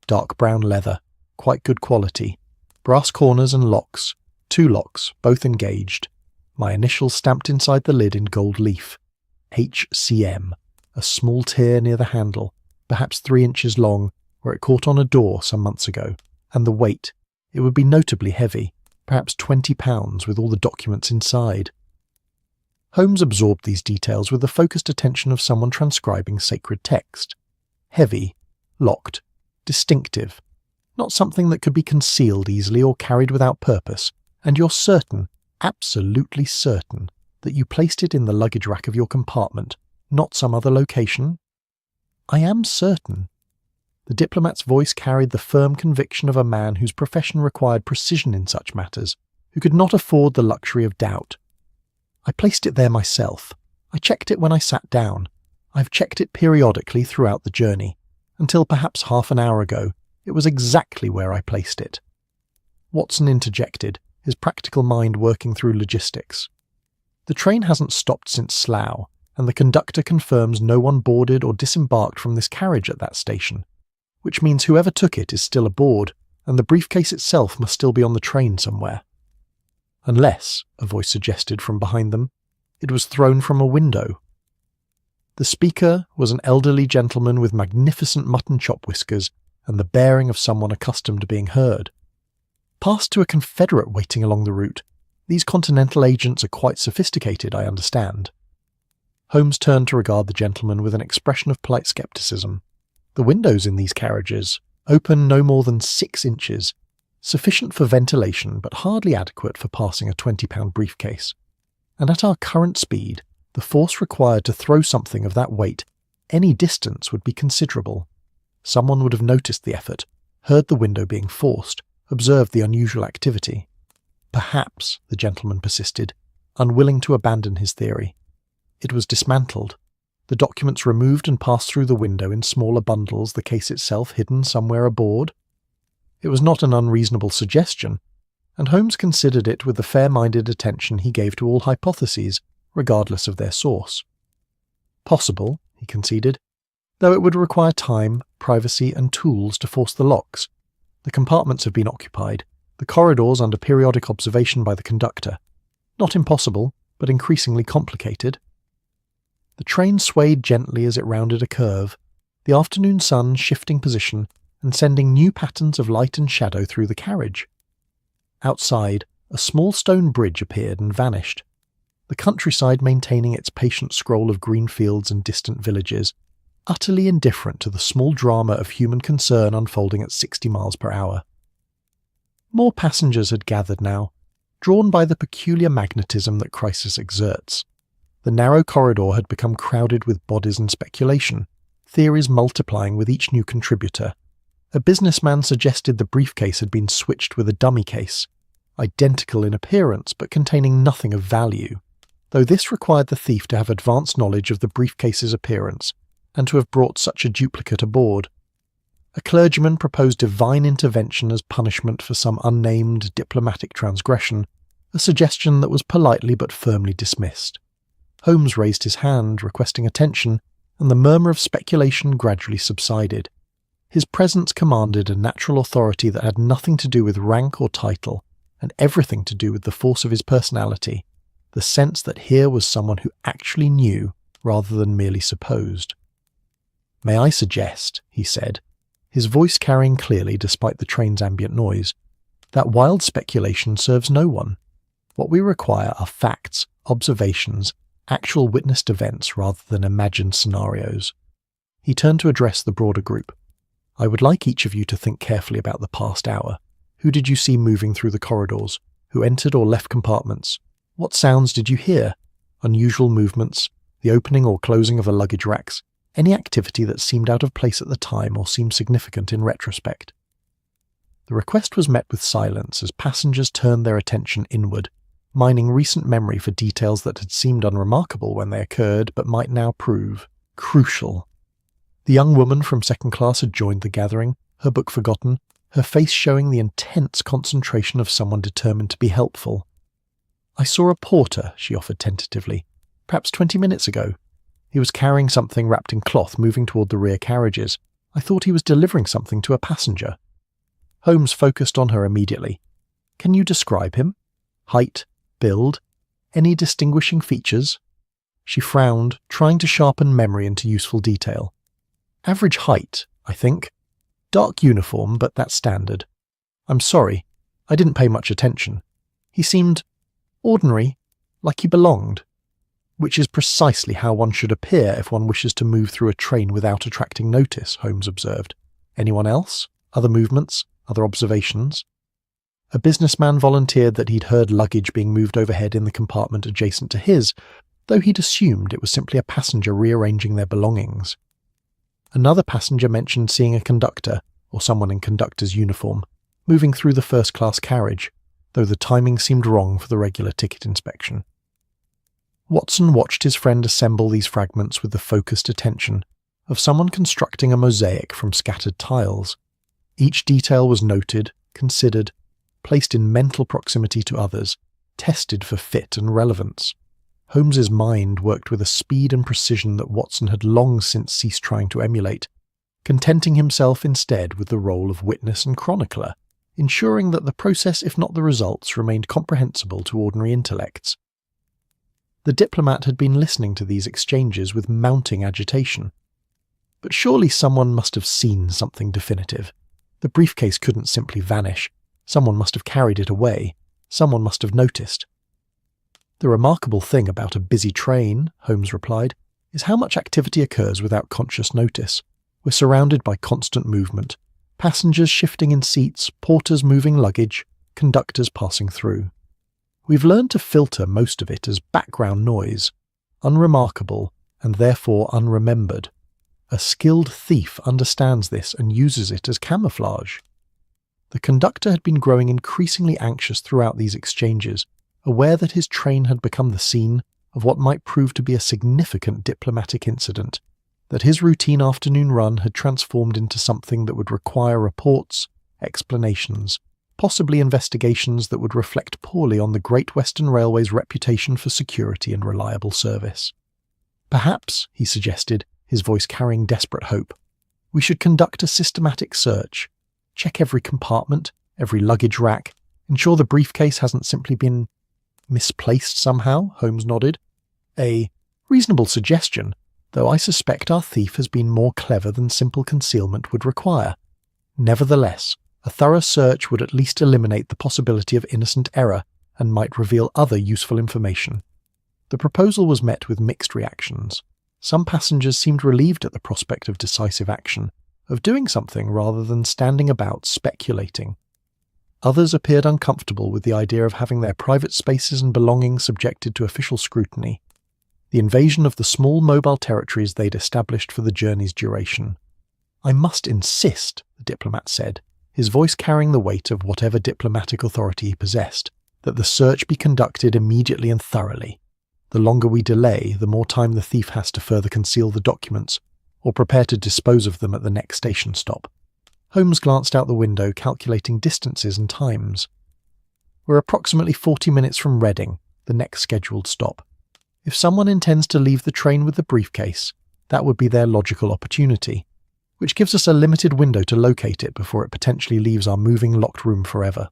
"Dark brown leather, quite good quality. Brass corners and locks, 2 locks, both engaged. My initials stamped inside the lid in gold leaf. HCM, a small tear near the handle, perhaps 3 inches long, where it caught on a door some months ago. And the weight, it would be notably heavy, perhaps 20 pounds with all the documents inside." Holmes absorbed these details with the focused attention of someone transcribing sacred text. Heavy, locked, distinctive, not something that could be concealed easily or carried without purpose, and you're certain, absolutely certain, that you placed it in the luggage rack of your compartment, not some other location? "I am certain." The diplomat's voice carried the firm conviction of a man whose profession required precision in such matters, who could not afford the luxury of doubt. "I placed it there myself. I checked it when I sat down. I've checked it periodically throughout the journey, until perhaps half an hour ago it was exactly where I placed it." Watson interjected, his practical mind working through logistics. "The train hasn't stopped since Slough, and the conductor confirms no one boarded or disembarked from this carriage at that station, which means whoever took it is still aboard, and the briefcase itself must still be on the train somewhere. Unless," a voice suggested from behind them, "it was thrown from a window." The speaker was an elderly gentleman with magnificent mutton chop whiskers and the bearing of someone accustomed to being heard. "Passed to a Confederate waiting along the route. These Continental agents are quite sophisticated, I understand." Holmes turned to regard the gentleman with an expression of polite scepticism. The windows in these carriages open no more than 6 inches, sufficient for ventilation but hardly adequate for passing a 20-pound briefcase. And at our current speed, the force required to throw something of that weight any distance would be considerable. Someone would have noticed the effort, heard the window being forced, observed the unusual activity. "Perhaps," the gentleman persisted, unwilling to abandon his theory. "It was dismantled, the documents removed and passed through the window in smaller bundles, the case itself hidden somewhere aboard." It was not an unreasonable suggestion, and Holmes considered it with the fair-minded attention he gave to all hypotheses, regardless of their source. "Possible," he conceded, "though it would require time, privacy, and tools to force the locks. The compartments have been occupied, the corridors under periodic observation by the conductor. Not impossible, but increasingly complicated." The train swayed gently as it rounded a curve, the afternoon sun shifting position and sending new patterns of light and shadow through the carriage. Outside, a small stone bridge appeared and vanished, the countryside maintaining its patient scroll of green fields and distant villages, utterly indifferent to the small drama of human concern unfolding at 60 miles per hour. More passengers had gathered now, drawn by the peculiar magnetism that crisis exerts. The narrow corridor had become crowded with bodies and speculation, theories multiplying with each new contributor. A businessman suggested the briefcase had been switched with a dummy case, identical in appearance but containing nothing of value. though this required the thief to have advanced knowledge of the briefcase's appearance and to have brought such a duplicate aboard. A clergyman proposed divine intervention as punishment for some unnamed diplomatic transgression, a suggestion that was politely but firmly dismissed. Holmes raised his hand, requesting attention, and the murmur of speculation gradually subsided. His presence commanded a natural authority that had nothing to do with rank or title, and everything to do with the force of his personality, the sense that here was someone who actually knew rather than merely supposed. "May I suggest," he said, his voice carrying clearly despite the train's ambient noise, "that wild speculation serves no one. What we require are facts, observations, actual witnessed events rather than imagined scenarios." He turned to address the broader group. "I would like each of you to think carefully about the past hour. Who did you see moving through the corridors? Who entered or left compartments? What sounds did you hear? Unusual movements? The opening or closing of a luggage racks? Any activity that seemed out of place at the time or seemed significant in retrospect?" The request was met with silence as passengers turned their attention inward, mining recent memory for details that had seemed unremarkable when they occurred but might now prove crucial. The young woman from second class had joined the gathering, her book forgotten, her face showing the intense concentration of someone determined to be helpful. "I saw a porter," she offered tentatively, "perhaps 20 minutes ago. He was carrying something wrapped in cloth moving toward the rear carriages. I thought he was delivering something to a passenger." Holmes focused on her immediately. "Can you describe him? Height, build, any distinguishing features?" She frowned, trying to sharpen memory into useful detail. "Average height, I think. Dark uniform, but that's standard. I'm sorry, I didn't pay much attention. He seemed ordinary, like he belonged. Which is precisely how one should appear if one wishes to move through a train without attracting notice," Holmes observed. "Anyone else? Other movements? Other observations?" A businessman volunteered that he'd heard luggage being moved overhead in the compartment adjacent to his, though he'd assumed it was simply a passenger rearranging their belongings. Another passenger mentioned seeing a conductor, or someone in conductor's uniform, moving through the first-class carriage, though the timing seemed wrong for the regular ticket inspection. Watson watched his friend assemble these fragments with the focused attention of someone constructing a mosaic from scattered tiles. Each detail was noted, considered, placed in mental proximity to others, tested for fit and relevance. Holmes's mind worked with a speed and precision that Watson had long since ceased trying to emulate, contenting himself instead with the role of witness and chronicler, ensuring that the process, if not the results, remained comprehensible to ordinary intellects. The diplomat had been listening to these exchanges with mounting agitation. But surely someone must have seen something definitive. The briefcase couldn't simply vanish. Someone must have carried it away. Someone must have noticed. "The remarkable thing about a busy train," Holmes replied, "is how much activity occurs without conscious notice. We're surrounded by constant movement. Passengers shifting in seats, porters moving luggage, conductors passing through. We've learned to filter most of it as background noise, unremarkable and therefore unremembered. A skilled thief understands this and uses it as camouflage." The conductor had been growing increasingly anxious throughout these exchanges, aware that his train had become the scene of what might prove to be a significant diplomatic incident, that his routine afternoon run had transformed into something that would require reports, explanations, possibly investigations that would reflect poorly on the Great Western Railway's reputation for security and reliable service. "Perhaps," he suggested, his voice carrying desperate hope, "we should conduct a systematic search. Check every compartment, every luggage rack, ensure the briefcase hasn't simply been misplaced somehow." Holmes nodded. "A reasonable suggestion, though I suspect our thief has been more clever than simple concealment would require. Nevertheless, a thorough search would at least eliminate the possibility of innocent error and might reveal other useful information." The proposal was met with mixed reactions. Some passengers seemed relieved at the prospect of decisive action, of doing something rather than standing about speculating. Others appeared uncomfortable with the idea of having their private spaces and belongings subjected to official scrutiny, the invasion of the small mobile territories they'd established for the journey's duration. "I must insist," the diplomat said, his voice carrying the weight of whatever diplomatic authority he possessed, "that the search be conducted immediately and thoroughly. The longer we delay, the more time the thief has to further conceal the documents, or prepare to dispose of them at the next station stop. Holmes glanced out the window, calculating distances and times. We're approximately 40 minutes from Reading, the next scheduled stop. If someone intends to leave the train with the briefcase, that would be their logical opportunity, which gives us a limited window to locate it before it potentially leaves our moving locked room forever.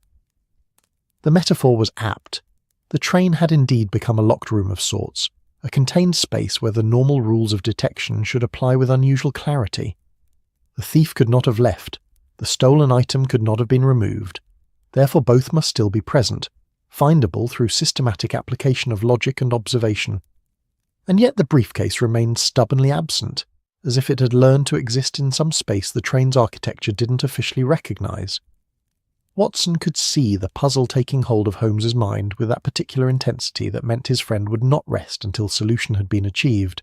The metaphor was apt. The train had indeed become a locked room of sorts, a contained space where the normal rules of detection should apply with unusual clarity. The thief could not have left, the stolen item could not have been removed, therefore both must still be present, findable through systematic application of logic and observation. And yet the briefcase remained stubbornly absent, as if it had learned to exist in some space the train's architecture didn't officially recognise. Watson could see the puzzle taking hold of Holmes's mind with that particular intensity that meant his friend would not rest until solution had been achieved.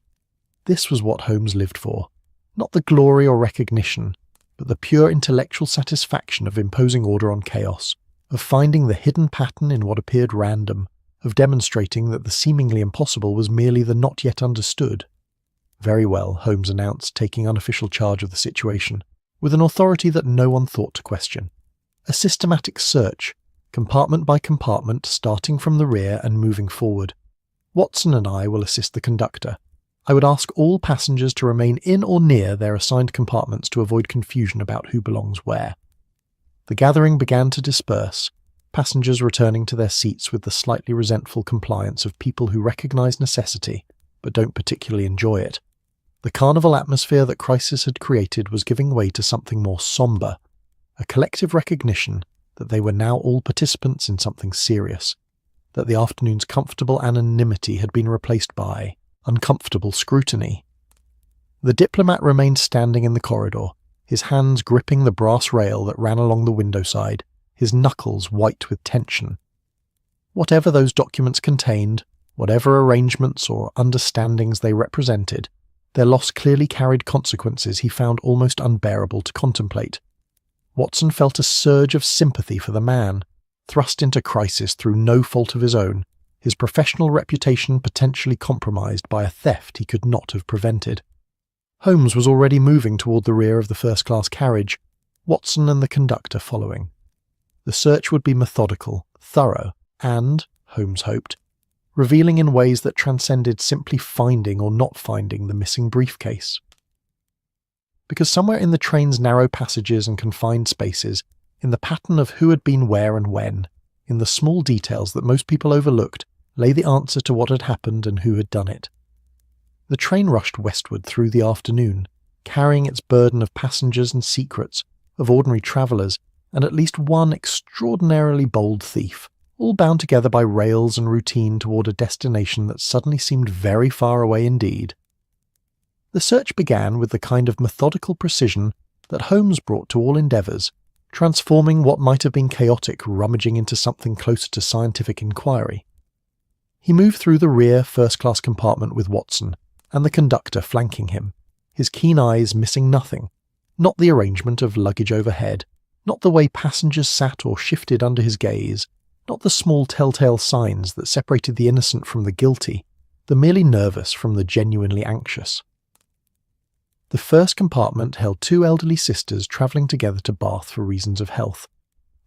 This was what Holmes lived for, not the glory or recognition, but the pure intellectual satisfaction of imposing order on chaos, of finding the hidden pattern in what appeared random, of demonstrating that the seemingly impossible was merely the not yet understood. Very well, Holmes announced, taking unofficial charge of the situation, with an authority that no one thought to question. A systematic search, compartment by compartment, starting from the rear and moving forward. Watson and I will assist the conductor. I would ask all passengers to remain in or near their assigned compartments to avoid confusion about who belongs where. The gathering began to disperse, passengers returning to their seats with the slightly resentful compliance of people who recognise necessity, but don't particularly enjoy it. The carnival atmosphere that crisis had created was giving way to something more sombre, a collective recognition that they were now all participants in something serious, that the afternoon's comfortable anonymity had been replaced by uncomfortable scrutiny. The diplomat remained standing in the corridor, his hands gripping the brass rail that ran along the window side, his knuckles white with tension. Whatever those documents contained, whatever arrangements or understandings they represented, their loss clearly carried consequences he found almost unbearable to contemplate. Watson felt a surge of sympathy for the man, thrust into crisis through no fault of his own, his professional reputation potentially compromised by a theft he could not have prevented. Holmes was already moving toward the rear of the first-class carriage, Watson and the conductor following. The search would be methodical, thorough, and, Holmes hoped, revealing in ways that transcended simply finding or not finding the missing briefcase. Because somewhere in the train's narrow passages and confined spaces, in the pattern of who had been where and when, in the small details that most people overlooked, lay the answer to what had happened and who had done it. The train rushed westward through the afternoon, carrying its burden of passengers and secrets, of ordinary travellers, and at least one extraordinarily bold thief, all bound together by rails and routine toward a destination that suddenly seemed very far away indeed. The search began with the kind of methodical precision that Holmes brought to all endeavours, transforming what might have been chaotic rummaging into something closer to scientific inquiry. He moved through the rear first-class compartment with Watson, and the conductor flanking him, his keen eyes missing nothing, not the arrangement of luggage overhead, not the way passengers sat or shifted under his gaze, not the small telltale signs that separated the innocent from the guilty, the merely nervous from the genuinely anxious. The first compartment held two elderly sisters travelling together to Bath for reasons of health,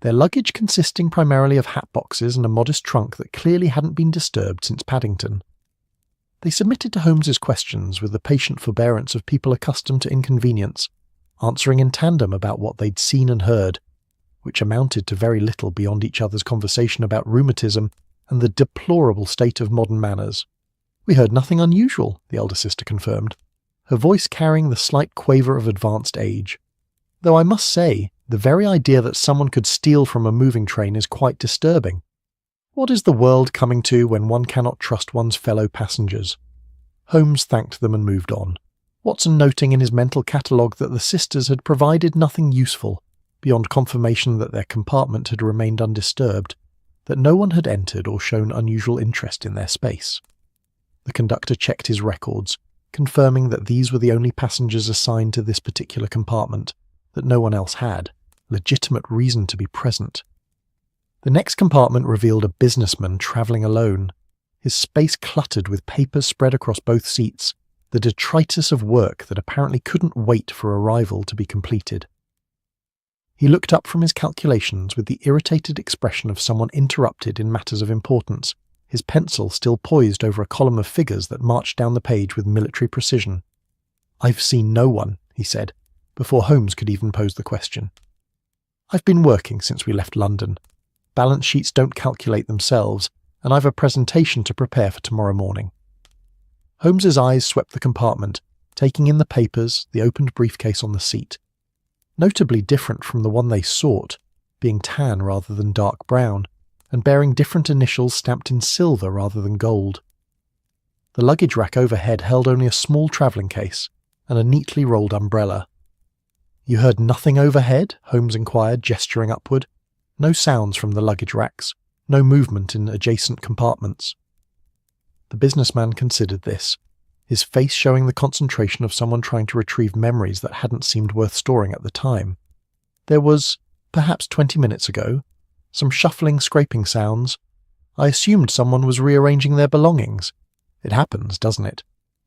their luggage consisting primarily of hat boxes and a modest trunk that clearly hadn't been disturbed since Paddington. They submitted to Holmes's questions with the patient forbearance of people accustomed to inconvenience, answering in tandem about what they'd seen and heard, which amounted to very little beyond each other's conversation about rheumatism and the deplorable state of modern manners. "We heard nothing unusual," the elder sister confirmed, her voice carrying the slight quaver of advanced age. "Though I must say, the very idea that someone could steal from a moving train is quite disturbing. What is the world coming to when one cannot trust one's fellow passengers?" Holmes thanked them and moved on, Watson noting in his mental catalogue that the sisters had provided nothing useful, beyond confirmation that their compartment had remained undisturbed, that no one had entered or shown unusual interest in their space. The conductor checked his records, confirming that these were the only passengers assigned to this particular compartment, that no one else had legitimate reason to be present. The next compartment revealed a businessman travelling alone. his space cluttered with papers spread across both seats, the detritus of work that apparently couldn't wait for arrival to be completed. He looked up from his calculations with the irritated expression of someone interrupted in matters of importance, his pencil still poised over a column of figures that marched down the page with military precision. "I've seen no one," he said, before Holmes could even pose the question. "I've been working since we left London. Balance sheets don't calculate themselves, and I've a presentation to prepare for tomorrow morning." Holmes's eyes swept the compartment, taking in the papers, the opened briefcase on the seat. Notably different from the one they sought, being tan rather than dark brown, and bearing different initials stamped in silver rather than gold. The luggage rack overhead held only a small travelling case and a neatly rolled umbrella. "You heard nothing overhead?" Holmes inquired, gesturing upward. "No sounds from the luggage racks, no movement in adjacent compartments." The businessman considered this, his face showing the concentration of someone trying to retrieve memories that hadn't seemed worth storing at the time. "There was, perhaps 20 minutes ago, some shuffling, scraping sounds. I assumed someone was rearranging their belongings. It happens, doesn't it?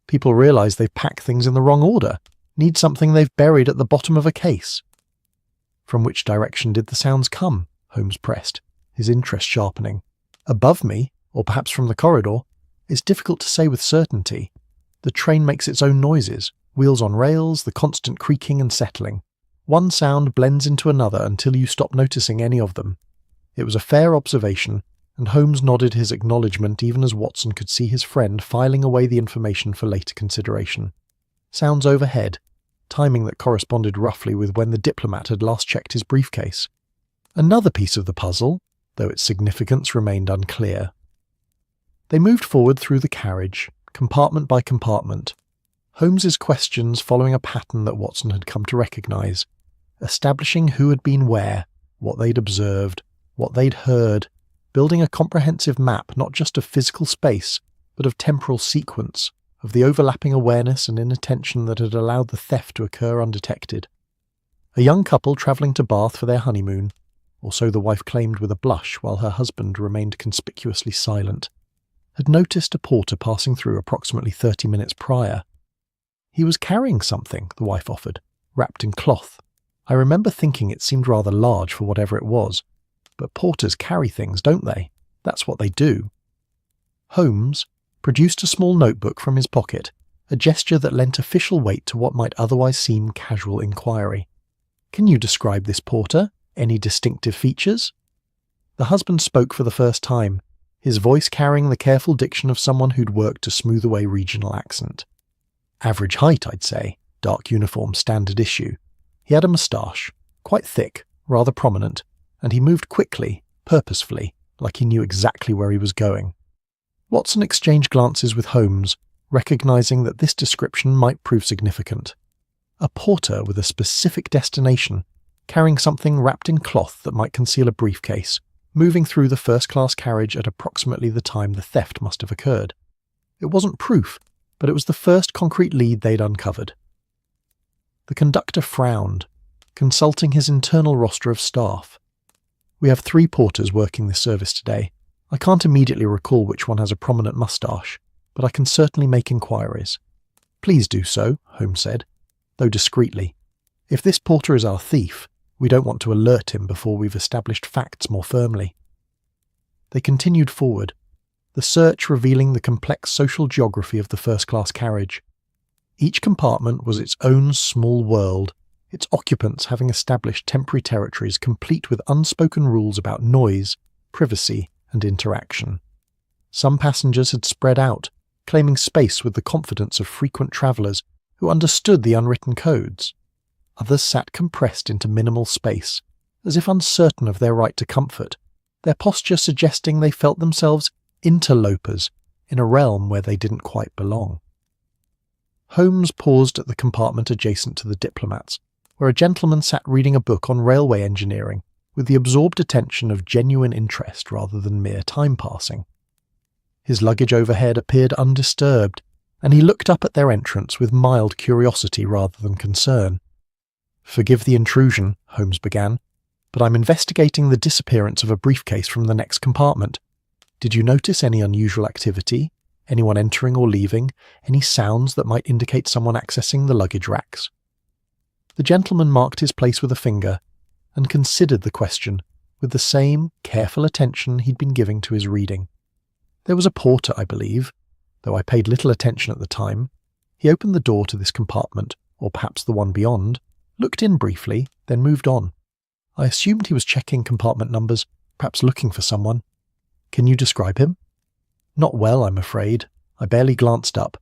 People realise they've packed things in the wrong order, need something they've buried at the bottom of a case." "From which direction did the sounds come?" Holmes pressed, his interest sharpening. "Above me, or perhaps from the corridor? It's difficult to say with certainty. The train makes its own noises, wheels on rails, the constant creaking and settling. One sound blends into another until you stop noticing any of them." It was a fair observation, and Holmes nodded his acknowledgement even as Watson could see his friend filing away the information for later consideration. Sounds overhead, timing that corresponded roughly with when the diplomat had last checked his briefcase. Another piece of the puzzle, though its significance remained unclear. They moved forward through the carriage, compartment by compartment, Holmes's questions following a pattern that Watson had come to recognise, establishing who had been where, what they'd observed, what they'd heard, building a comprehensive map not just of physical space, but of temporal sequence, of the overlapping awareness and inattention that had allowed the theft to occur undetected. A young couple travelling to Bath for their honeymoon, or so the wife claimed with a blush while her husband remained conspicuously silent, had noticed a porter passing through approximately 30 minutes prior. "He was carrying something," the wife offered, "wrapped in cloth. I remember thinking it seemed rather large for whatever it was. But porters carry things, don't they? That's what they do." Holmes produced a small notebook from his pocket, a gesture that lent official weight to what might otherwise seem casual inquiry. "Can you describe this porter? Any distinctive features?" The husband spoke for the first time, his voice carrying the careful diction of someone who'd worked to smooth away regional accent. "Average height, I'd say. Dark uniform, standard issue. He had a moustache, quite thick, rather prominent, and he moved quickly, purposefully, like he knew exactly where he was going." Watson exchanged glances with Holmes, recognising that this description might prove significant. A porter with a specific destination, carrying something wrapped in cloth that might conceal a briefcase, moving through the first-class carriage at approximately the time the theft must have occurred. It wasn't proof, but it was the first concrete lead they'd uncovered. The conductor frowned, consulting his internal roster of staff. "We have 3 porters working this service today. I can't immediately recall which one has a prominent moustache, but I can certainly make inquiries." "Please do so," Holmes said, though discreetly. "If this porter is our thief, we don't want to alert him before we've established facts more firmly." They continued forward, the search revealing the complex social geography of the first-class carriage. Each compartment was its own small world, its occupants having established temporary territories complete with unspoken rules about noise, privacy, and interaction. Some passengers had spread out, claiming space with the confidence of frequent travellers who understood the unwritten codes. Others sat compressed into minimal space, as if uncertain of their right to comfort, their posture suggesting they felt themselves interlopers in a realm where they didn't quite belong. Holmes paused at the compartment adjacent to the diplomats, where a gentleman sat reading a book on railway engineering with the absorbed attention of genuine interest rather than mere time passing. His luggage overhead appeared undisturbed, and he looked up at their entrance with mild curiosity rather than concern. "Forgive the intrusion," Holmes began, "but I'm investigating the disappearance of a briefcase from the next compartment. Did you notice any unusual activity? Anyone entering or leaving? Any sounds that might indicate someone accessing the luggage racks?" The gentleman marked his place with a finger and considered the question with the same careful attention he'd been giving to his reading. "There was a porter, I believe, though I paid little attention at the time. He opened the door to this compartment, or perhaps the one beyond, looked in briefly, then moved on. I assumed he was checking compartment numbers, perhaps looking for someone. Can you describe him?" "Not well, I'm afraid. I barely glanced up.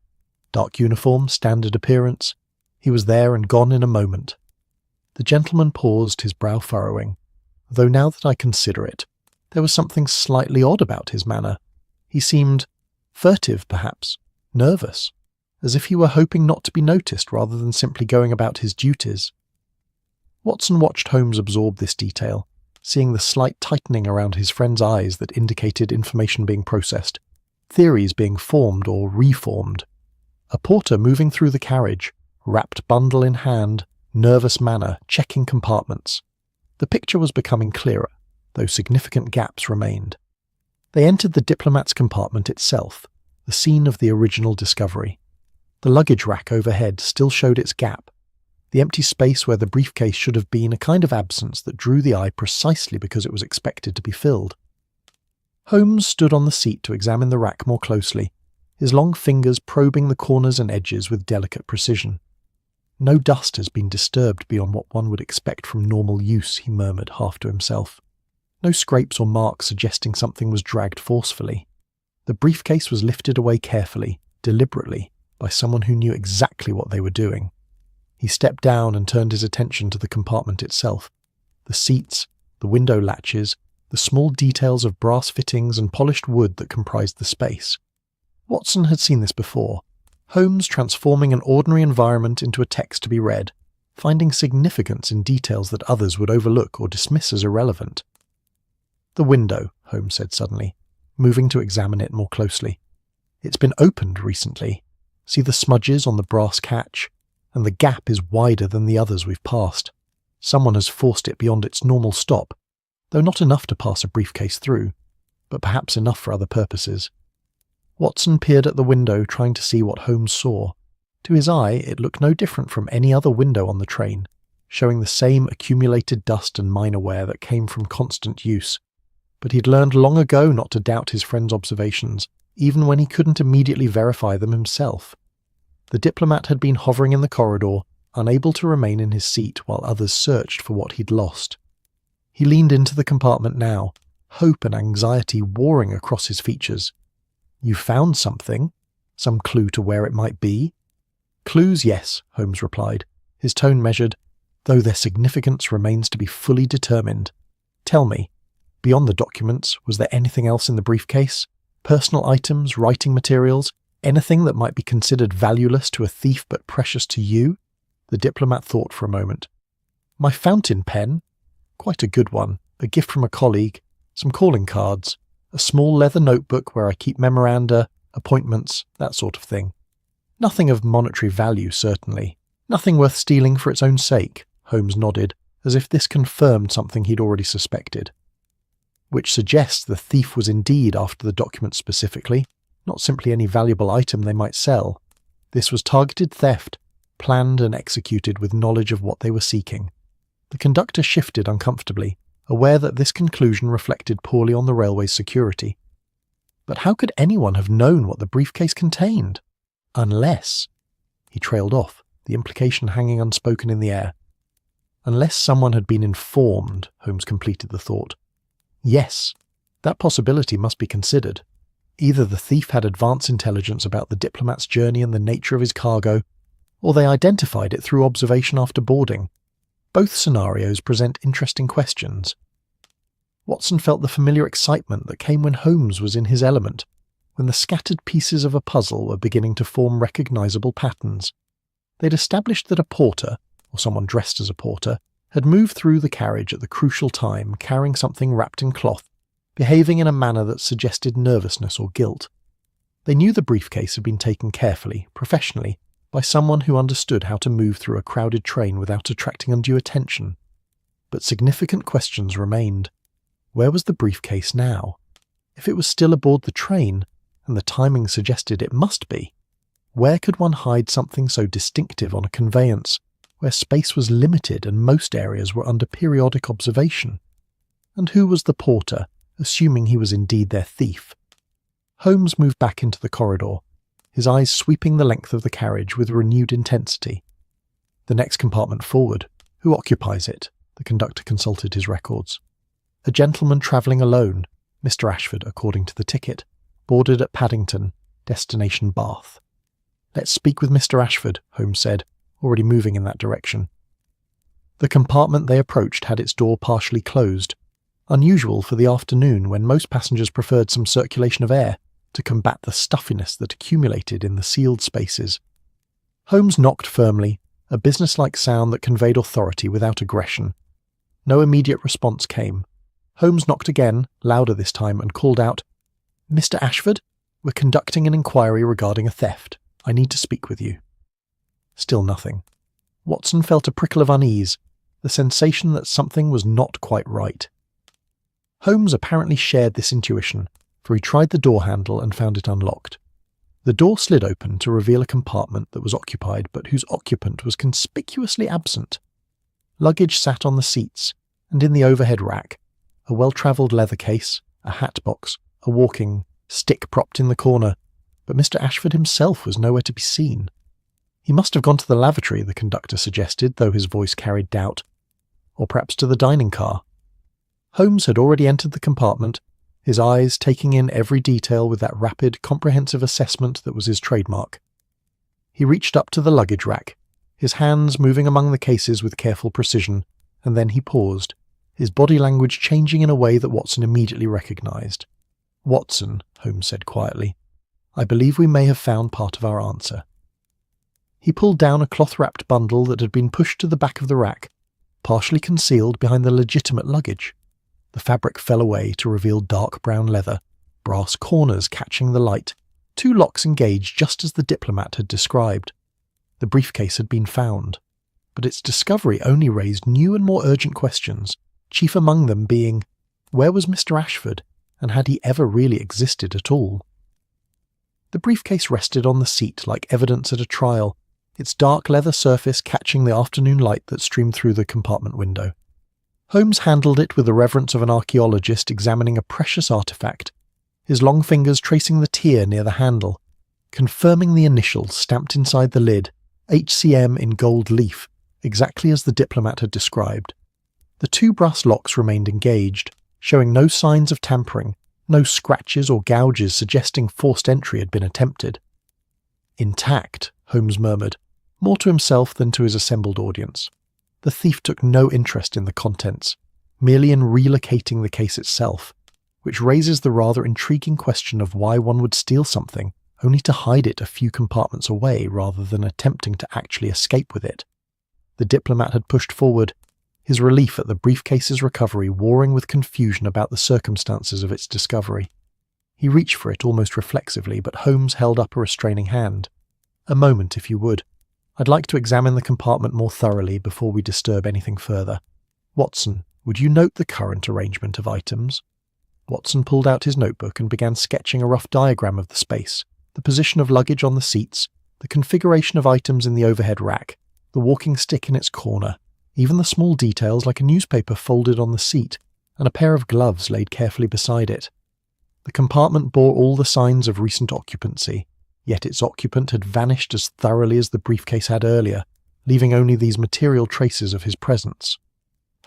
Dark uniform, standard appearance. He was there and gone in a moment." The gentleman paused, his brow furrowing. Though now that I consider it, there was something slightly odd about his manner. He seemed furtive, perhaps, nervous, as if he were hoping not to be noticed rather than simply going about his duties. Watson watched Holmes absorb this detail, seeing the slight tightening around his friend's eyes that indicated information being processed, theories being formed or reformed. A porter moving through the carriage, wrapped bundle in hand, nervous manner, checking compartments. The picture was becoming clearer, though significant gaps remained. They entered the diplomat's compartment itself, the scene of the original discovery. The luggage rack overhead still showed its gap, the empty space where the briefcase should have been a kind of absence that drew the eye precisely because it was expected to be filled. Holmes stood on the seat to examine the rack more closely, his long fingers probing the corners and edges with delicate precision. "No dust has been disturbed beyond what one would expect from normal use," he murmured half to himself. "No scrapes or marks suggesting something was dragged forcefully. The briefcase was lifted away carefully, deliberately, by someone who knew exactly what they were doing." He stepped down and turned his attention to the compartment itself. The seats, the window latches, the small details of brass fittings and polished wood that comprised the space. Watson had seen this before. Holmes transforming an ordinary environment into a text to be read, finding significance in details that others would overlook or dismiss as irrelevant. "The window," Holmes said suddenly, moving to examine it more closely. "It's been opened recently. See the smudges on the brass catch? And the gap is wider than the others we've passed. Someone has forced it beyond its normal stop, though not enough to pass a briefcase through, but perhaps enough for other purposes." Watson peered at the window, trying to see what Holmes saw. To his eye, it looked no different from any other window on the train, showing the same accumulated dust and minor wear that came from constant use. But he'd learned long ago not to doubt his friend's observations, even when he couldn't immediately verify them himself. The diplomat had been hovering in the corridor, unable to remain in his seat while others searched for what he'd lost. He leaned into the compartment now, hope and anxiety warring across his features. "You found something? Some clue to where it might be?" "Clues, yes," Holmes replied, his tone measured, "though their significance remains to be fully determined. Tell me, beyond the documents, was there anything else in the briefcase? Personal items, writing materials? Anything that might be considered valueless to a thief but precious to you?" The diplomat thought for a moment. "My fountain pen? Quite a good one, a gift from a colleague, some calling cards, a small leather notebook where I keep memoranda, appointments, that sort of thing. Nothing of monetary value, certainly. Nothing worth stealing for its own sake." Holmes nodded, as if this confirmed something he'd already suspected. "Which suggests the thief was indeed after the documents specifically, not simply any valuable item they might sell. This was targeted theft, planned and executed with knowledge of what they were seeking." The conductor shifted uncomfortably, aware that this conclusion reflected poorly on the railway's security. But how could anyone have known what the briefcase contained? Unless... He trailed off, the implication hanging unspoken in the air. Unless someone had been informed, Holmes completed the thought. Yes, that possibility must be considered. Either the thief had advance intelligence about the diplomat's journey and the nature of his cargo, or they identified it through observation after boarding. Both scenarios present interesting questions. Watson felt the familiar excitement that came when Holmes was in his element, when the scattered pieces of a puzzle were beginning to form recognizable patterns. They'd established that a porter, or someone dressed as a porter, had moved through the carriage at the crucial time carrying something wrapped in cloth, behaving in a manner that suggested nervousness or guilt. They knew the briefcase had been taken carefully, professionally, by someone who understood how to move through a crowded train without attracting undue attention. But significant questions remained. Where was the briefcase now? If it was still aboard the train, and the timing suggested it must be, where could one hide something so distinctive on a conveyance where space was limited and most areas were under periodic observation? And who was the porter, assuming he was indeed their thief? Holmes moved back into the corridor, his eyes sweeping the length of the carriage with renewed intensity. The next compartment forward. Who occupies it? The conductor consulted his records. A gentleman travelling alone, Mr. Ashford, according to the ticket, boarded at Paddington, destination Bath. Let's speak with Mr. Ashford, Holmes said, already moving in that direction. The compartment they approached had its door partially closed, unusual for the afternoon when most passengers preferred some circulation of air to combat the stuffiness that accumulated in the sealed spaces. Holmes knocked firmly, a businesslike sound that conveyed authority without aggression. No immediate response came. Holmes knocked again, louder this time, and called out, "Mr. Ashford, we're conducting an inquiry regarding a theft. I need to speak with you." Still nothing. Watson felt a prickle of unease, the sensation that something was not quite right. Holmes apparently shared this intuition, for he tried the door handle and found it unlocked. The door slid open to reveal a compartment that was occupied but whose occupant was conspicuously absent. Luggage sat on the seats, and in the overhead rack, a well-travelled leather case, a hat box, a walking stick propped in the corner, but Mr. Ashford himself was nowhere to be seen. He must have gone to the lavatory, the conductor suggested, though his voice carried doubt. Or perhaps to the dining car. Holmes had already entered the compartment, his eyes taking in every detail with that rapid, comprehensive assessment that was his trademark. He reached up to the luggage rack, his hands moving among the cases with careful precision, and then he paused, his body language changing in a way that Watson immediately recognised. "Watson," Holmes said quietly, "I believe we may have found part of our answer." He pulled down a cloth-wrapped bundle that had been pushed to the back of the rack, partially concealed behind the legitimate luggage. The fabric fell away to reveal dark brown leather, brass corners catching the light, 2 locks engaged just as the diplomat had described. The briefcase had been found, but its discovery only raised new and more urgent questions, chief among them being, where was Mr. Ashford, and had he ever really existed at all? The briefcase rested on the seat like evidence at a trial, its dark leather surface catching the afternoon light that streamed through the compartment window. Holmes handled it with the reverence of an archaeologist examining a precious artifact, his long fingers tracing the tier near the handle, confirming the initials stamped inside the lid, HCM in gold leaf, exactly as the diplomat had described. The 2 brass locks remained engaged, showing no signs of tampering, no scratches or gouges suggesting forced entry had been attempted. "Intact," Holmes murmured, more to himself than to his assembled audience. The thief took no interest in the contents, merely in relocating the case itself, which raises the rather intriguing question of why one would steal something only to hide it a few compartments away rather than attempting to actually escape with it. The diplomat had pushed forward, his relief at the briefcase's recovery warring with confusion about the circumstances of its discovery. He reached for it almost reflexively, but Holmes held up a restraining hand. "A moment, if you would. I'd like to examine the compartment more thoroughly before we disturb anything further. Watson, would you note the current arrangement of items?" Watson pulled out his notebook and began sketching a rough diagram of the space, the position of luggage on the seats, the configuration of items in the overhead rack, the walking stick in its corner, even the small details like a newspaper folded on the seat, and a pair of gloves laid carefully beside it. The compartment bore all the signs of recent occupancy, yet its occupant had vanished as thoroughly as the briefcase had earlier, leaving only these material traces of his presence.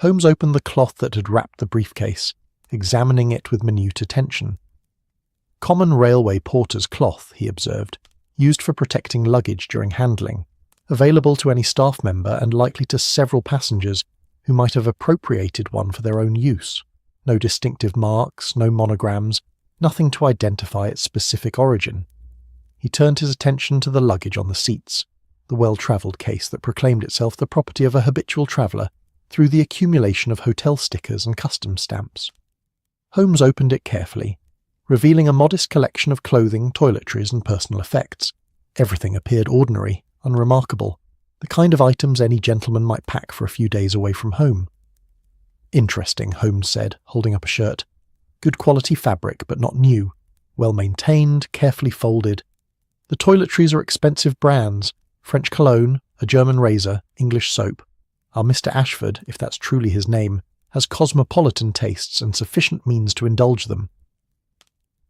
Holmes opened the cloth that had wrapped the briefcase, examining it with minute attention. Common railway porter's cloth, he observed, used for protecting luggage during handling, available to any staff member and likely to several passengers who might have appropriated one for their own use. No distinctive marks, no monograms, nothing to identify its specific origin. He turned his attention to the luggage on the seats, the well-travelled case that proclaimed itself the property of a habitual traveller through the accumulation of hotel stickers and customs stamps. Holmes opened it carefully, revealing a modest collection of clothing, toiletries and personal effects. Everything appeared ordinary, unremarkable, the kind of items any gentleman might pack for a few days away from home. "Interesting," Holmes said, holding up a shirt. Good quality fabric, but not new. Well maintained, carefully folded. The toiletries are expensive brands. French cologne, a German razor, English soap. Our Mr. Ashford, if that's truly his name, has cosmopolitan tastes and sufficient means to indulge them.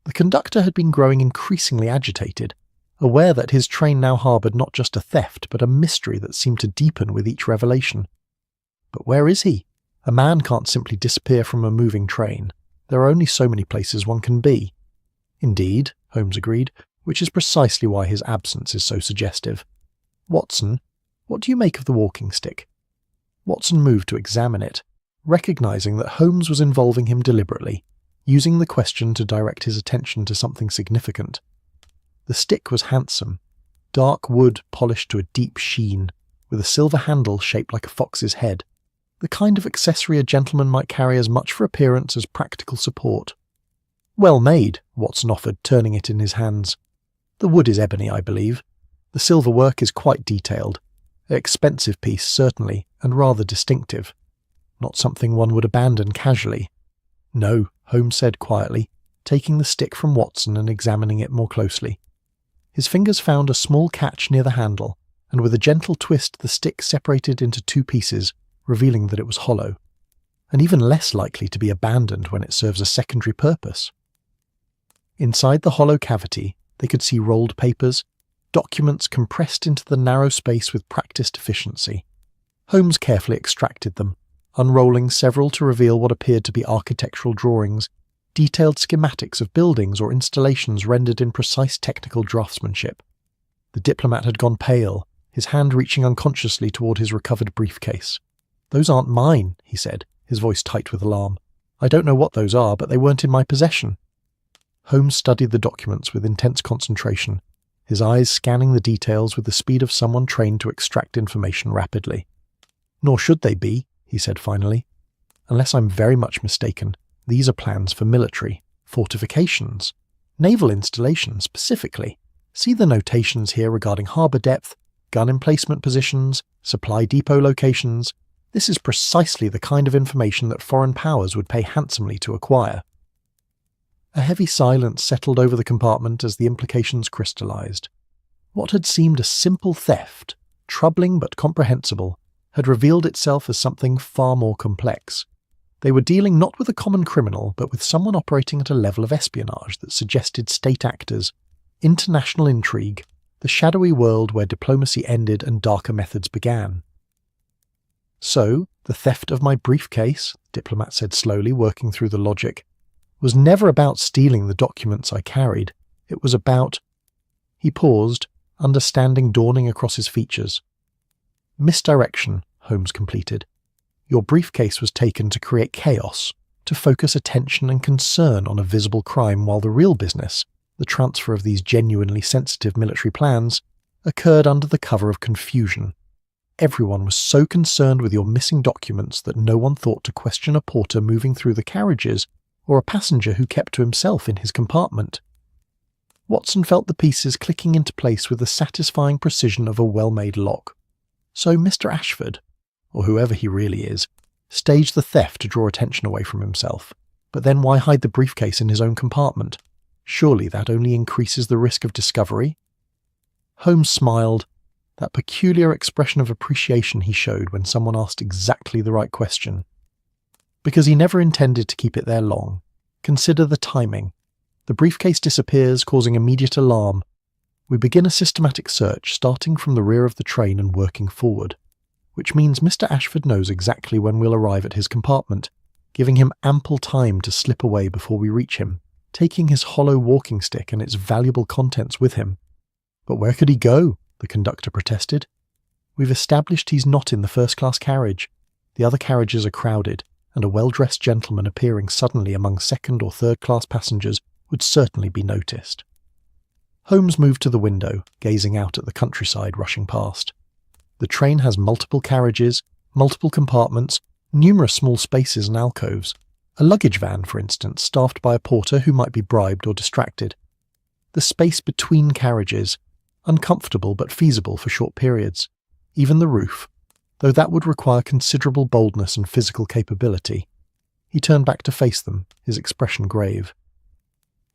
The conductor had been growing increasingly agitated, aware that his train now harboured not just a theft, but a mystery that seemed to deepen with each revelation. But where is he? A man can't simply disappear from a moving train. There are only so many places one can be. Indeed, Holmes agreed, which is precisely why his absence is so suggestive. Watson, what do you make of the walking stick? Watson moved to examine it, recognising that Holmes was involving him deliberately, using the question to direct his attention to something significant. The stick was handsome, dark wood polished to a deep sheen, with a silver handle shaped like a fox's head, the kind of accessory a gentleman might carry as much for appearance as practical support. Well made, Watson offered, turning it in his hands. The wood is ebony, I believe. The silver work is quite detailed. An expensive piece, certainly, and rather distinctive. Not something one would abandon casually. No, Holmes said quietly, taking the stick from Watson and examining it more closely. His fingers found a small catch near the handle, and with a gentle twist the stick separated into two pieces, revealing that it was hollow, and even less likely to be abandoned when it serves a secondary purpose. Inside the hollow cavity, they could see rolled papers, documents compressed into the narrow space with practiced efficiency. Holmes carefully extracted them, unrolling several to reveal what appeared to be architectural drawings, detailed schematics of buildings or installations rendered in precise technical draftsmanship. The diplomat had gone pale, his hand reaching unconsciously toward his recovered briefcase. "Those aren't mine," he said, his voice tight with alarm. "I don't know what those are, but they weren't in my possession." Holmes studied the documents with intense concentration, his eyes scanning the details with the speed of someone trained to extract information rapidly. "Nor should they be," he said finally. "Unless I'm very much mistaken, these are plans for military, fortifications, naval installations specifically. See the notations here regarding harbour depth, gun emplacement positions, supply depot locations. This is precisely the kind of information that foreign powers would pay handsomely to acquire." A heavy silence settled over the compartment as the implications crystallized. What had seemed a simple theft, troubling but comprehensible, had revealed itself as something far more complex. They were dealing not with a common criminal, but with someone operating at a level of espionage that suggested state actors, international intrigue, the shadowy world where diplomacy ended and darker methods began. "So, the theft of my briefcase," the diplomat said slowly, working through the logic, "was never about stealing the documents I carried. It was about—" He paused, understanding dawning across his features. "Misdirection," Holmes completed. "Your briefcase was taken to create chaos, to focus attention and concern on a visible crime, while the real business, the transfer of these genuinely sensitive military plans, occurred under the cover of confusion. Everyone was so concerned with your missing documents that no one thought to question a porter moving through the carriages or a passenger who kept to himself in his compartment." Watson felt the pieces clicking into place with the satisfying precision of a well-made lock. So Mr. Ashford, or whoever he really is, staged the theft to draw attention away from himself. But then why hide the briefcase in his own compartment? Surely that only increases the risk of discovery? Holmes smiled, that peculiar expression of appreciation he showed when someone asked exactly the right question. "Because he never intended to keep it there long. Consider the timing. The briefcase disappears, causing immediate alarm. We begin a systematic search, starting from the rear of the train and working forward. Which means Mr. Ashford knows exactly when we'll arrive at his compartment, giving him ample time to slip away before we reach him, taking his hollow walking stick and its valuable contents with him." "But where could he go?" the conductor protested. "We've established he's not in the first-class carriage. The other carriages are crowded, and a well-dressed gentleman appearing suddenly among second- or third-class passengers would certainly be noticed." Holmes moved to the window, gazing out at the countryside rushing past. The train has multiple carriages, multiple compartments, numerous small spaces and alcoves. A luggage van, for instance, staffed by a porter who might be bribed or distracted. The space between carriages, uncomfortable but feasible for short periods. Even the roof, though that would require considerable boldness and physical capability. He turned back to face them, his expression grave.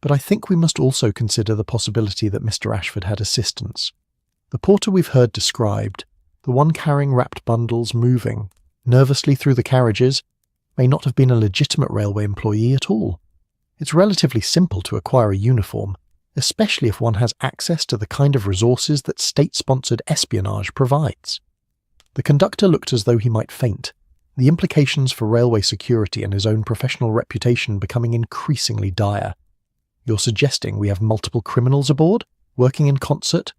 "But I think we must also consider the possibility that Mr. Ashford had assistance. The porter we've heard described, the one carrying wrapped bundles moving nervously through the carriages, may not have been a legitimate railway employee at all. It's relatively simple to acquire a uniform, especially if one has access to the kind of resources that state-sponsored espionage provides." The conductor looked as though he might faint, the implications for railway security and his own professional reputation becoming increasingly dire. "You're suggesting we have multiple criminals aboard, working in concert?"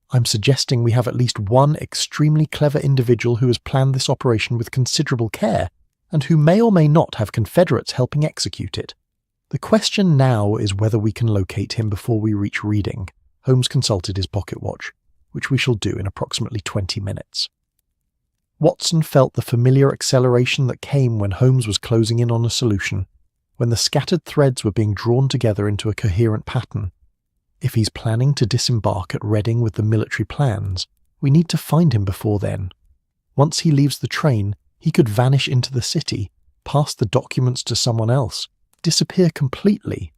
"I'm suggesting we have at least one extremely clever individual who has planned this operation with considerable care, and who may or may not have confederates helping execute it. The question now is whether we can locate him before we reach Reading." Holmes consulted his pocket watch, "which we shall do in approximately 20 minutes. Watson felt the familiar acceleration that came when Holmes was closing in on a solution, when the scattered threads were being drawn together into a coherent pattern. If he's planning to disembark at Reading with the military plans, we need to find him before then. Once he leaves the train, he could vanish into the city, pass the documents to someone else, disappear completely.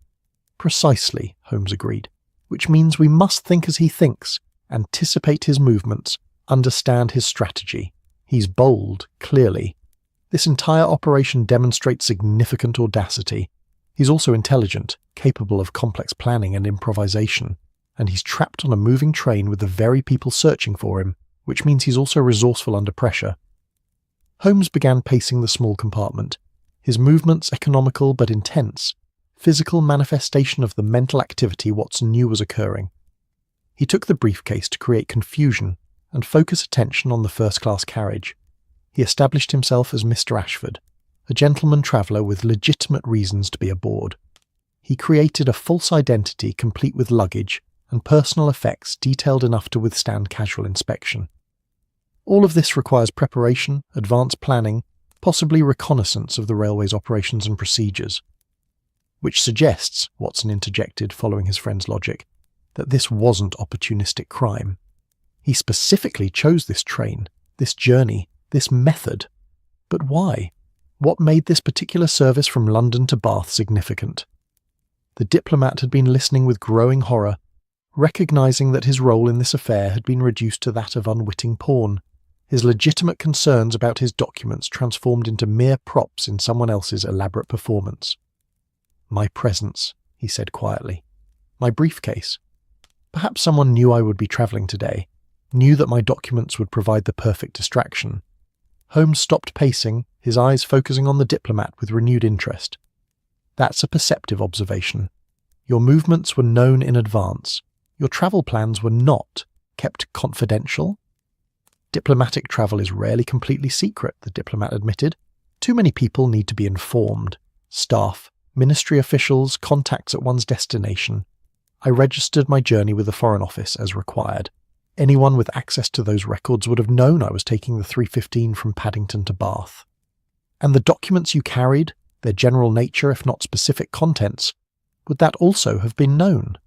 "Precisely," Holmes agreed, "which means we must think as he thinks, anticipate his movements, understand his strategy. He's bold, clearly. This entire operation demonstrates significant audacity. He's also intelligent, capable of complex planning and improvisation, and he's trapped on a moving train with the very people searching for him, which means he's also resourceful under pressure." Holmes began pacing the small compartment, his movements economical but intense, physical manifestation of the mental activity Watson knew was occurring. He took the briefcase to create confusion and focus attention on the first-class carriage. He established himself as Mr. Ashford, a gentleman traveller with legitimate reasons to be aboard. He created a false identity complete with luggage and personal effects detailed enough to withstand casual inspection. All of this requires preparation, advanced planning, possibly reconnaissance of the railway's operations and procedures. "Which suggests," Watson interjected, following his friend's logic, "that this wasn't opportunistic crime. He specifically chose this train, this journey, this method. But why? What made this particular service from London to Bath significant?" The diplomat had been listening with growing horror, recognising that his role in this affair had been reduced to that of unwitting pawn, his legitimate concerns about his documents transformed into mere props in someone else's elaborate performance. "My presence," he said quietly. "My briefcase. Perhaps someone knew I would be travelling today, knew that my documents would provide the perfect distraction." Holmes stopped pacing, his eyes focusing on the diplomat with renewed interest. "That's a perceptive observation. Your movements were known in advance. Your travel plans were not kept confidential." "Diplomatic travel is rarely completely secret," the diplomat admitted. "Too many people need to be informed. Staff, ministry officials, contacts at one's destination. I registered my journey with the Foreign Office as required. Anyone with access to those records would have known I was taking the 3:15 from Paddington to Bath. And the documents you carried, their general nature if not specific contents, would that also have been known?"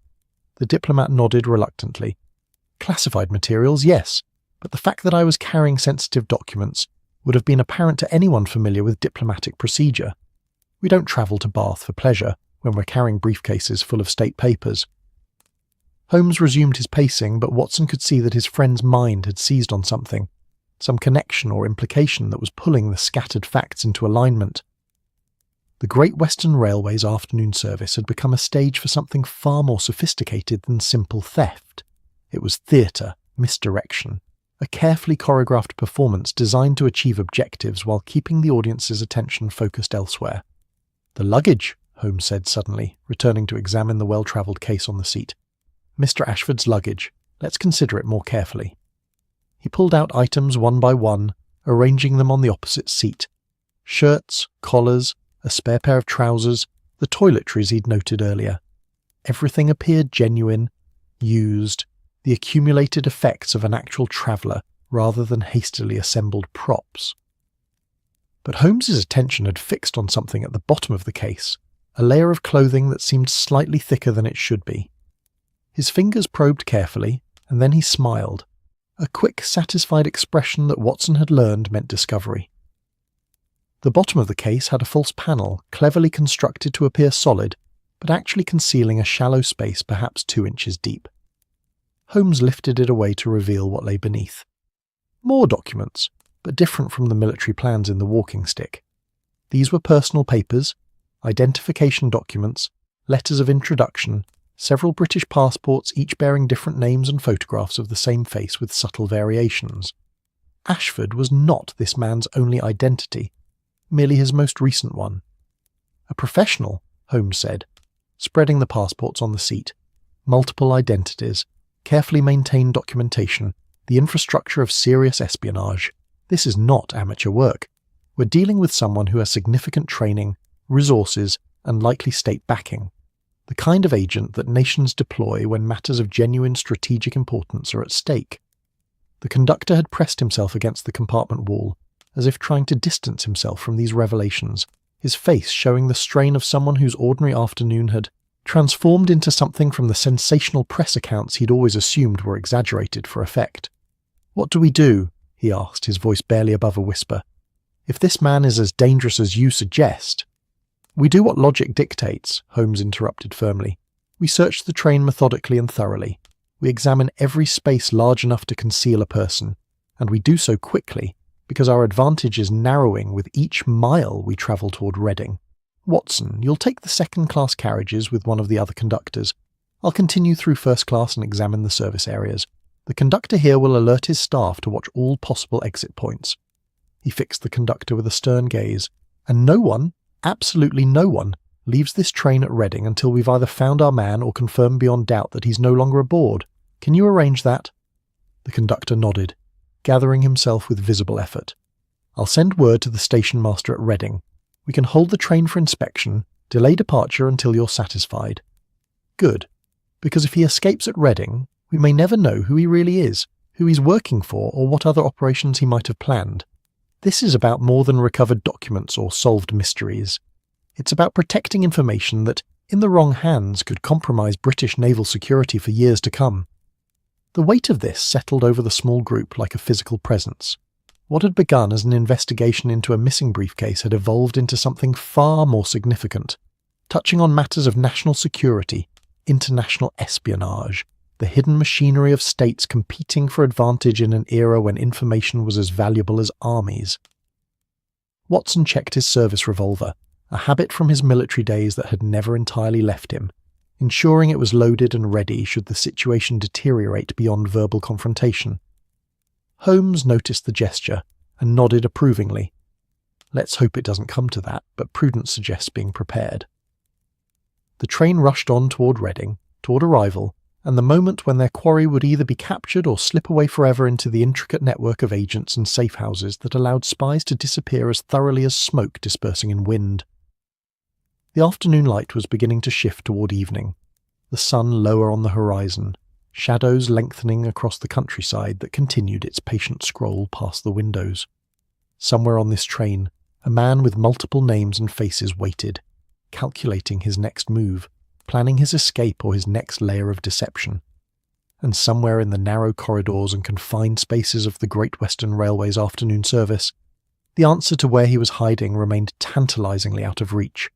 The diplomat nodded reluctantly. "Classified materials, yes, but the fact that I was carrying sensitive documents would have been apparent to anyone familiar with diplomatic procedure. We don't travel to Bath for pleasure when we're carrying briefcases full of state papers." Holmes resumed his pacing, but Watson could see that his friend's mind had seized on something, some connection or implication that was pulling the scattered facts into alignment. The Great Western Railway's afternoon service had become a stage for something far more sophisticated than simple theft. It was theatre, misdirection, a carefully choreographed performance designed to achieve objectives while keeping the audience's attention focused elsewhere. "The luggage," Holmes said suddenly, returning to examine the well-travelled case on the seat. "Mr. Ashford's luggage. Let's consider it more carefully." He pulled out items one by one, arranging them on the opposite seat. Shirts, collars, a spare pair of trousers, the toiletries he'd noted earlier. Everything appeared genuine, used, the accumulated effects of an actual traveller rather than hastily assembled props. But Holmes's attention had fixed on something at the bottom of the case, a layer of clothing that seemed slightly thicker than it should be. His fingers probed carefully, and then he smiled, a quick, satisfied expression that Watson had learned meant discovery. The bottom of the case had a false panel, cleverly constructed to appear solid, but actually concealing a shallow space perhaps 2 inches deep. Holmes lifted it away to reveal what lay beneath. More documents, but different from the military plans in the walking stick. These were personal papers, identification documents, letters of introduction, several British passports each bearing different names and photographs of the same face with subtle variations. Ashford was not this man's only identity, merely his most recent one. A professional, Holmes said, spreading the passports on the seat. Multiple identities, carefully maintained documentation, the infrastructure of serious espionage. This is not amateur work. We're dealing with someone who has significant training, resources, and likely state backing. The kind of agent that nations deploy when matters of genuine strategic importance are at stake. The conductor had pressed himself against the compartment wall, as if trying to distance himself from these revelations, his face showing the strain of someone whose ordinary afternoon had transformed into something from the sensational press accounts he'd always assumed were exaggerated for effect. "What do we do?" he asked, his voice barely above a whisper. "If this man is as dangerous as you suggest—" "We do what logic dictates," Holmes interrupted firmly. "We search the train methodically and thoroughly. We examine every space large enough to conceal a person, and we do so quickly, because our advantage is narrowing with each mile we travel toward Reading. Watson, you'll take the second-class carriages with one of the other conductors. I'll continue through first class and examine the service areas. The conductor here will alert his staff to watch all possible exit points." He fixed the conductor with a stern gaze. "And no one, absolutely no one, leaves this train at Reading until we've either found our man or confirmed beyond doubt that he's no longer aboard. Can you arrange that?" The conductor nodded, gathering himself with visible effort. "I'll send word to the station master at Reading. We can hold the train for inspection, delay departure until you're satisfied." "Good, because if he escapes at Reading, we may never know who he really is, who he's working for, or what other operations he might have planned. This is about more than recovered documents or solved mysteries. It's about protecting information that, in the wrong hands, could compromise British naval security for years to come." The weight of this settled over the small group like a physical presence. What had begun as an investigation into a missing briefcase had evolved into something far more significant, touching on matters of national security, international espionage, the hidden machinery of states competing for advantage in an era when information was as valuable as armies. Watson checked his service revolver, a habit from his military days that had never entirely left him, ensuring it was loaded and ready should the situation deteriorate beyond verbal confrontation. Holmes noticed the gesture and nodded approvingly. Let's hope it doesn't come to that, but prudence suggests being prepared. The train rushed on toward Reading, toward arrival, and the moment when their quarry would either be captured or slip away forever into the intricate network of agents and safe houses that allowed spies to disappear as thoroughly as smoke dispersing in wind. The afternoon light was beginning to shift toward evening, the sun lower on the horizon, shadows lengthening across the countryside that continued its patient scroll past the windows. Somewhere on this train, a man with multiple names and faces waited, calculating his next move, planning his escape or his next layer of deception. And somewhere in the narrow corridors and confined spaces of the Great Western Railway's afternoon service, the answer to where he was hiding remained tantalizingly out of reach,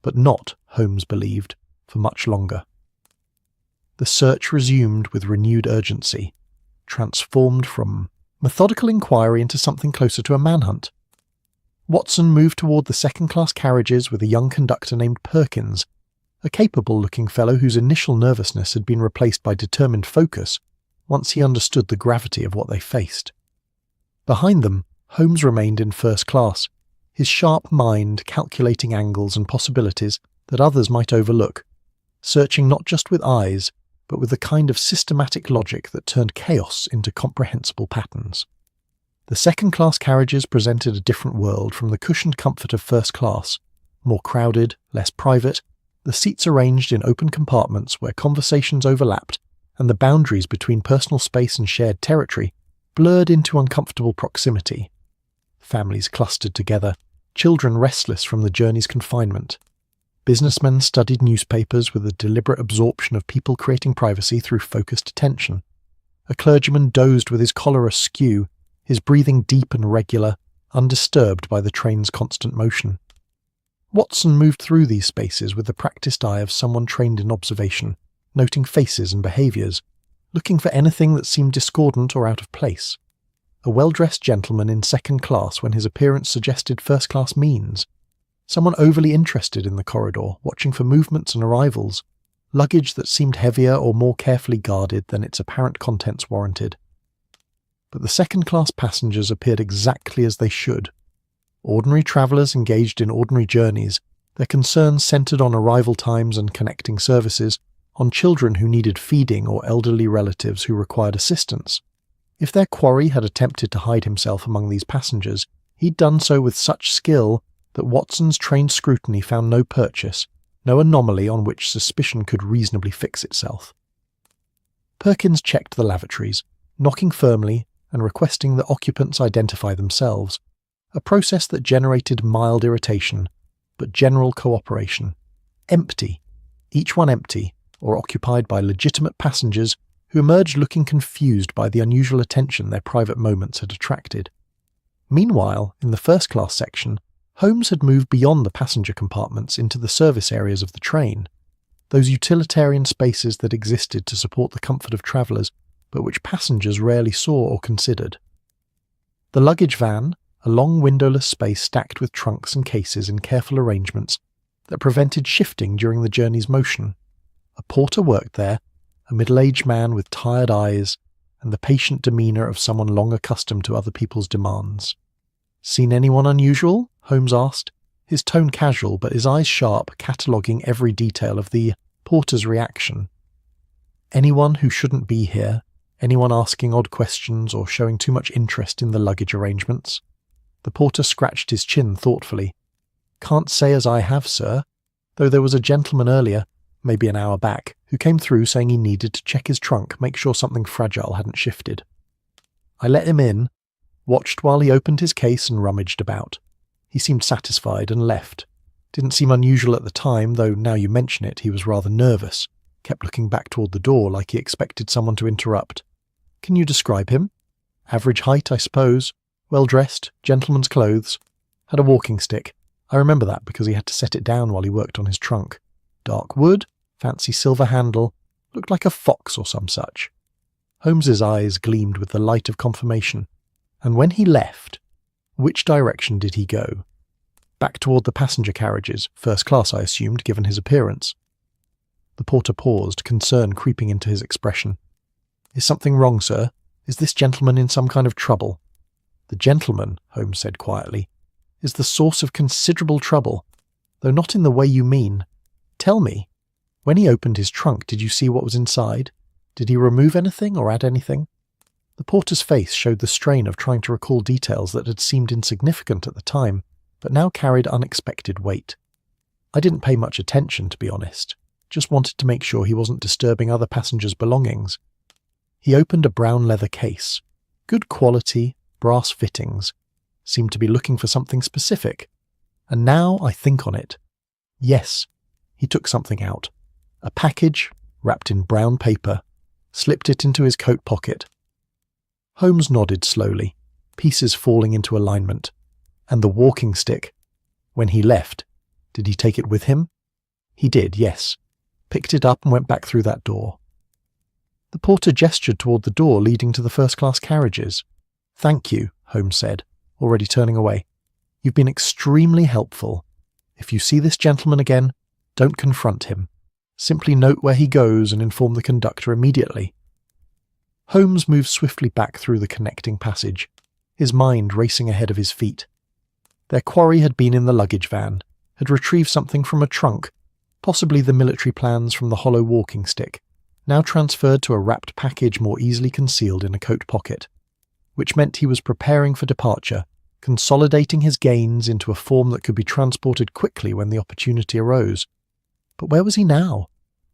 but not, Holmes believed, for much longer. The search resumed with renewed urgency, transformed from methodical inquiry into something closer to a manhunt. Watson moved toward the second-class carriages with a young conductor named Perkins, a capable-looking fellow whose initial nervousness had been replaced by determined focus once he understood the gravity of what they faced. Behind them, Holmes remained in first class, his sharp mind calculating angles and possibilities that others might overlook, searching not just with eyes, but with the kind of systematic logic that turned chaos into comprehensible patterns. The second-class carriages presented a different world from the cushioned comfort of first class, more crowded, less private, the seats arranged in open compartments where conversations overlapped and the boundaries between personal space and shared territory blurred into uncomfortable proximity. Families clustered together, children restless from the journey's confinement. Businessmen studied newspapers with a deliberate absorption of people creating privacy through focused attention. A clergyman dozed with his collar askew, his breathing deep and regular, undisturbed by the train's constant motion. Watson moved through these spaces with the practiced eye of someone trained in observation, noting faces and behaviours, looking for anything that seemed discordant or out of place. A well-dressed gentleman in second class when his appearance suggested first-class means. Someone overly interested in the corridor, watching for movements and arrivals. Luggage that seemed heavier or more carefully guarded than its apparent contents warranted. But the second-class passengers appeared exactly as they should. Ordinary travellers engaged in ordinary journeys, their concerns centred on arrival times and connecting services, on children who needed feeding or elderly relatives who required assistance. If their quarry had attempted to hide himself among these passengers, he'd done so with such skill that Watson's trained scrutiny found no purchase, no anomaly on which suspicion could reasonably fix itself. Perkins checked the lavatories, knocking firmly and requesting that occupants identify themselves, a process that generated mild irritation, but general cooperation. Empty, each one empty, or occupied by legitimate passengers who emerged looking confused by the unusual attention their private moments had attracted. Meanwhile, in the first-class section, Holmes had moved beyond the passenger compartments into the service areas of the train, those utilitarian spaces that existed to support the comfort of travellers, but which passengers rarely saw or considered. The luggage van, a long windowless space stacked with trunks and cases in careful arrangements that prevented shifting during the journey's motion. A porter worked there, a middle-aged man with tired eyes and the patient demeanour of someone long accustomed to other people's demands. "Seen anyone unusual?" Holmes asked, his tone casual but his eyes sharp, cataloguing every detail of the porter's reaction. "Anyone who shouldn't be here? Anyone asking odd questions or showing too much interest in the luggage arrangements?" The porter scratched his chin thoughtfully. "Can't say as I have, sir, though there was a gentleman earlier, maybe an hour back, who came through saying he needed to check his trunk, make sure something fragile hadn't shifted. I let him in, watched while he opened his case and rummaged about. He seemed satisfied and left. Didn't seem unusual at the time, though now you mention it, he was rather nervous, kept looking back toward the door like he expected someone to interrupt. Can you describe him? Average height, I suppose. Well-dressed, gentleman's clothes. Had a walking stick. I remember that because he had to set it down while he worked on his trunk. Dark wood, fancy silver handle, looked like a fox or some such." Holmes's eyes gleamed with the light of confirmation. "And when he left, which direction did he go?" "Back toward the passenger carriages, first class I assumed, given his appearance." The porter paused, concern creeping into his expression. "Is something wrong, sir? Is this gentleman in some kind of trouble?" "The gentleman," Holmes said quietly, "is the source of considerable trouble, though not in the way you mean. Tell me, when he opened his trunk, did you see what was inside? Did he remove anything or add anything?" The porter's face showed the strain of trying to recall details that had seemed insignificant at the time, but now carried unexpected weight. "I didn't pay much attention, to be honest. Just wanted to make sure he wasn't disturbing other passengers' belongings." He opened a brown leather case. Good quality, brass fittings. Seemed to be looking for something specific. And now I think on it. Yes, he took something out. A package, wrapped in brown paper, slipped it into his coat pocket. Holmes nodded slowly, pieces falling into alignment. And the walking stick. When he left, did he take it with him? He did, yes. Picked it up and went back through that door. The porter gestured toward the door leading to the first-class carriages. "Thank you," Holmes said, already turning away. "You've been extremely helpful. If you see this gentleman again, don't confront him. Simply note where he goes and inform the conductor immediately." Holmes moved swiftly back through the connecting passage, his mind racing ahead of his feet. Their quarry had been in the luggage van, had retrieved something from a trunk, possibly the military plans from the hollow walking stick, now transferred to a wrapped package more easily concealed in a coat pocket, which meant he was preparing for departure, consolidating his gains into a form that could be transported quickly when the opportunity arose. But where was he now?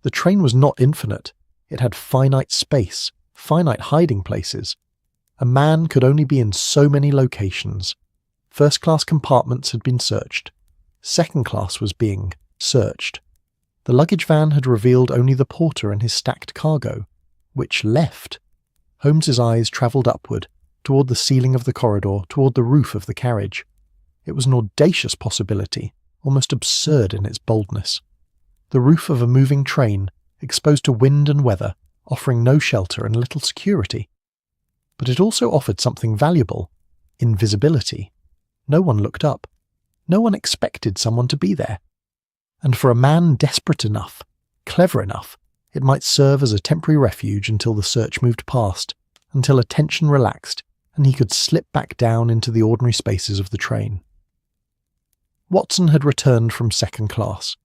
The train was not infinite. It had finite space, finite hiding places. A man could only be in so many locations. First-class compartments had been searched. Second class was being searched. The luggage van had revealed only the porter and his stacked cargo. Which left? Holmes's eyes travelled upward, toward the ceiling of the corridor, toward the roof of the carriage. It was an audacious possibility, almost absurd in its boldness. The roof of a moving train, exposed to wind and weather, offering no shelter and little security. But it also offered something valuable: invisibility. No one looked up. No one expected someone to be there. And for a man desperate enough, clever enough, it might serve as a temporary refuge until the search moved past, until attention relaxed, and he could slip back down into the ordinary spaces of the train. Watson had returned from second class,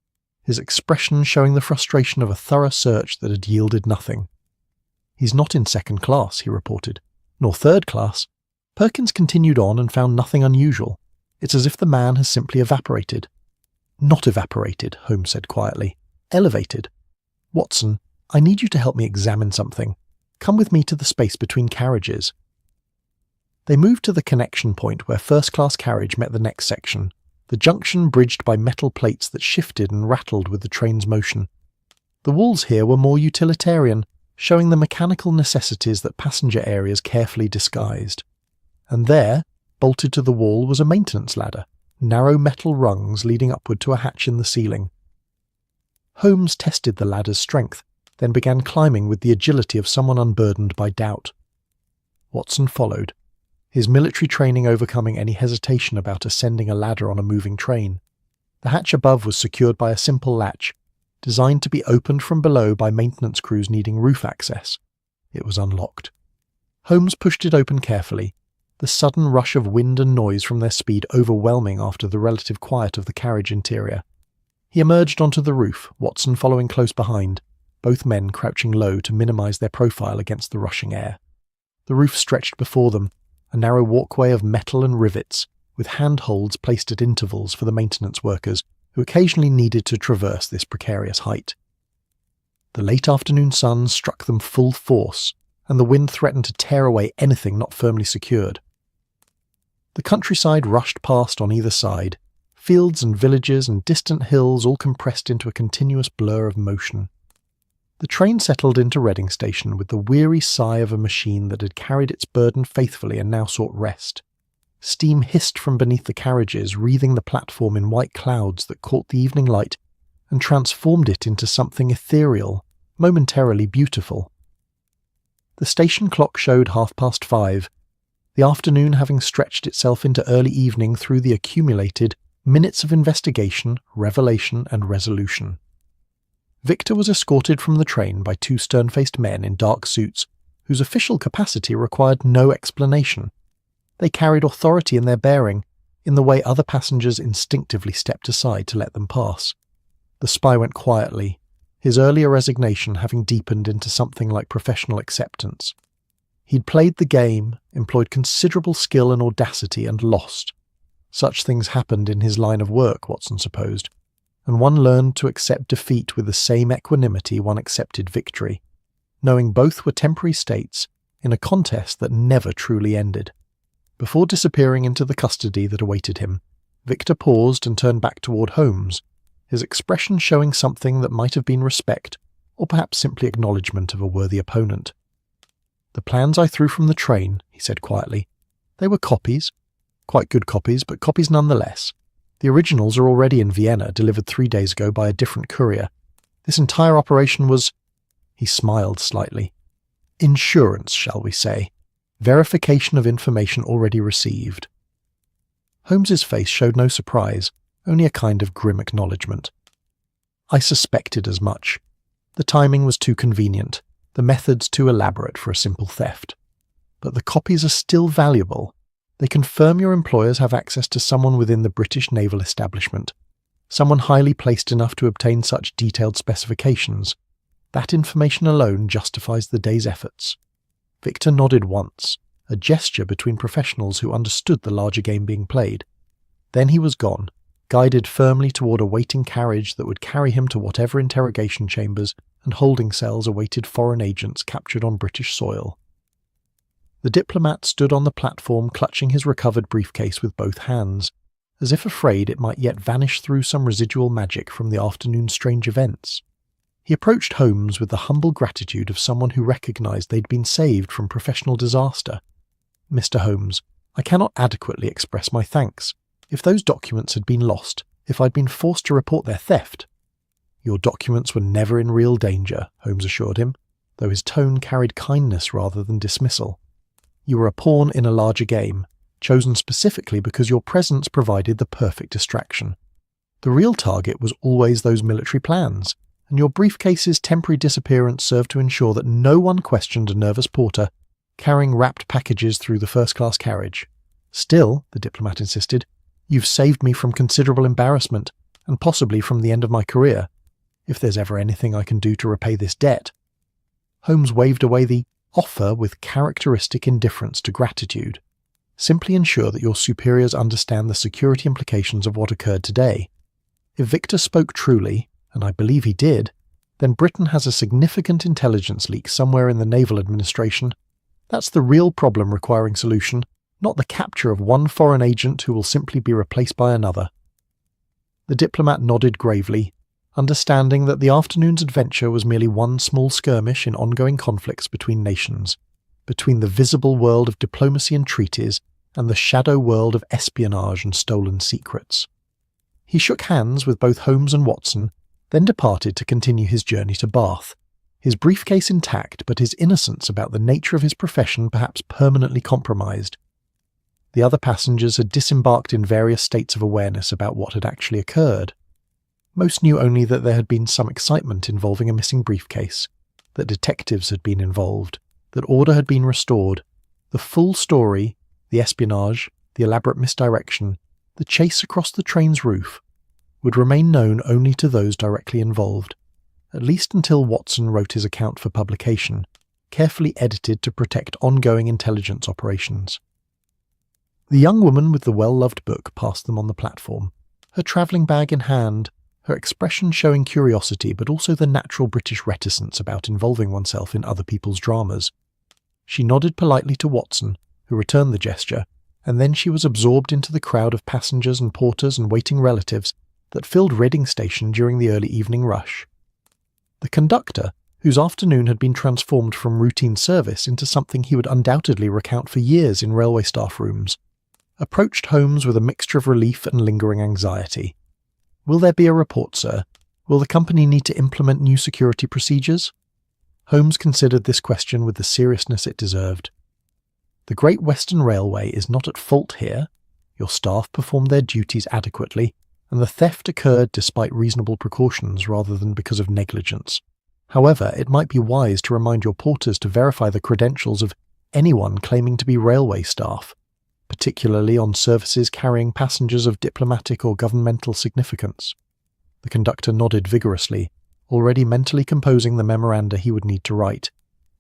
his expression showing the frustration of a thorough search that had yielded nothing. "He's not in second class," he reported, "nor third class." Perkins continued on and found nothing unusual. "It's as if the man has simply evaporated." "Not evaporated," Holmes said quietly. "Elevated. Watson, I need you to help me examine something. Come with me to the space between carriages." They moved to the connection point where first-class carriage met the next section, the junction bridged by metal plates that shifted and rattled with the train's motion. The walls here were more utilitarian, showing the mechanical necessities that passenger areas carefully disguised. And there, bolted to the wall, was a maintenance ladder, narrow metal rungs leading upward to a hatch in the ceiling. Holmes tested the ladder's strength, then began climbing with the agility of someone unburdened by doubt. Watson followed, his military training overcoming any hesitation about ascending a ladder on a moving train. The hatch above was secured by a simple latch, designed to be opened from below by maintenance crews needing roof access. It was unlocked. Holmes pushed it open carefully, the sudden rush of wind and noise from their speed overwhelming after the relative quiet of the carriage interior. He emerged onto the roof, Watson following close behind, both men crouching low to minimize their profile against the rushing air. The roof stretched before them, a narrow walkway of metal and rivets, with handholds placed at intervals for the maintenance workers who occasionally needed to traverse this precarious height. The late afternoon sun struck them full force, and the wind threatened to tear away anything not firmly secured. The countryside rushed past on either side, fields and villages and distant hills all compressed into a continuous blur of motion. The train settled into Reading Station with the weary sigh of a machine that had carried its burden faithfully and now sought rest. Steam hissed from beneath the carriages, wreathing the platform in white clouds that caught the evening light and transformed it into something ethereal, momentarily beautiful. The station clock showed 5:30, the afternoon having stretched itself into early evening through the accumulated minutes of investigation, revelation, and resolution. Victor was escorted from the train by two stern-faced men in dark suits, whose official capacity required no explanation. They carried authority in their bearing, in the way other passengers instinctively stepped aside to let them pass. The spy went quietly, his earlier resignation having deepened into something like professional acceptance. He'd played the game, employed considerable skill and audacity, and lost. Such things happened in his line of work, Watson supposed, and one learned to accept defeat with the same equanimity one accepted victory, knowing both were temporary states in a contest that never truly ended. Before disappearing into the custody that awaited him, Victor paused and turned back toward Holmes, his expression showing something that might have been respect, or perhaps simply acknowledgement of a worthy opponent. "The plans I threw from the train," he said quietly. "They were copies. Quite good copies, but copies nonetheless. The originals are already in Vienna, delivered 3 days ago by a different courier. This entire operation was—" he smiled slightly. "Insurance, shall we say. Verification of information already received." Holmes's face showed no surprise, only a kind of grim acknowledgement. "I suspected as much. The timing was too convenient, the methods too elaborate for a simple theft. But the copies are still valuable. They confirm your employers have access to someone within the British naval establishment, someone highly placed enough to obtain such detailed specifications. That information alone justifies the day's efforts." Victor nodded once, a gesture between professionals who understood the larger game being played. Then he was gone, guided firmly toward a waiting carriage that would carry him to whatever interrogation chambers and holding cells awaited foreign agents captured on British soil. The diplomat stood on the platform clutching his recovered briefcase with both hands, as if afraid it might yet vanish through some residual magic from the afternoon's strange events. He approached Holmes with the humble gratitude of someone who recognized they'd been saved from professional disaster. Mr. Holmes, I cannot adequately express my thanks. If those documents had been lost, if I'd been forced to report their theft—" "Your documents were never in real danger," Holmes assured him, though his tone carried kindness rather than dismissal. "You were a pawn in a larger game, chosen specifically because your presence provided the perfect distraction. The real target was always those military plans, and your briefcase's temporary disappearance served to ensure that no one questioned a nervous porter carrying wrapped packages through the first-class carriage. Still," the diplomat insisted, "you've saved me from considerable embarrassment, and possibly from the end of my career. If there's ever anything I can do to repay this debt—" Holmes waved away the offer with characteristic indifference to gratitude. "Simply ensure that your superiors understand the security implications of what occurred today. If Victor spoke truly, and I believe he did, then Britain has a significant intelligence leak somewhere in the Naval Administration. That's the real problem requiring solution, not the capture of one foreign agent who will simply be replaced by another." The diplomat nodded gravely, understanding that the afternoon's adventure was merely one small skirmish in ongoing conflicts between nations, between the visible world of diplomacy and treaties and the shadow world of espionage and stolen secrets. He shook hands with both Holmes and Watson, then departed to continue his journey to Bath, his briefcase intact but his innocence about the nature of his profession perhaps permanently compromised. The other passengers had disembarked in various states of awareness about what had actually occurred. Most knew only that there had been some excitement involving a missing briefcase, that detectives had been involved, that order had been restored. The full story, the espionage, the elaborate misdirection, the chase across the train's roof, would remain known only to those directly involved, at least until Watson wrote his account for publication, carefully edited to protect ongoing intelligence operations. The young woman with the well-loved book passed them on the platform, her travelling bag in hand, her expression showing curiosity but also the natural British reticence about involving oneself in other people's dramas. She nodded politely to Watson, who returned the gesture, and then she was absorbed into the crowd of passengers and porters and waiting relatives that filled Reading Station during the early evening rush. The conductor, whose afternoon had been transformed from routine service into something he would undoubtedly recount for years in railway staff rooms, approached Holmes with a mixture of relief and lingering anxiety. "Will there be a report, sir? Will the company need to implement new security procedures?" Holmes considered this question with the seriousness it deserved. "The Great Western Railway is not at fault here. Your staff performed their duties adequately, and the theft occurred despite reasonable precautions rather than because of negligence. However, it might be wise to remind your porters to verify the credentials of anyone claiming to be railway staff, particularly on services carrying passengers of diplomatic or governmental significance." The conductor nodded vigorously, already mentally composing the memoranda he would need to write,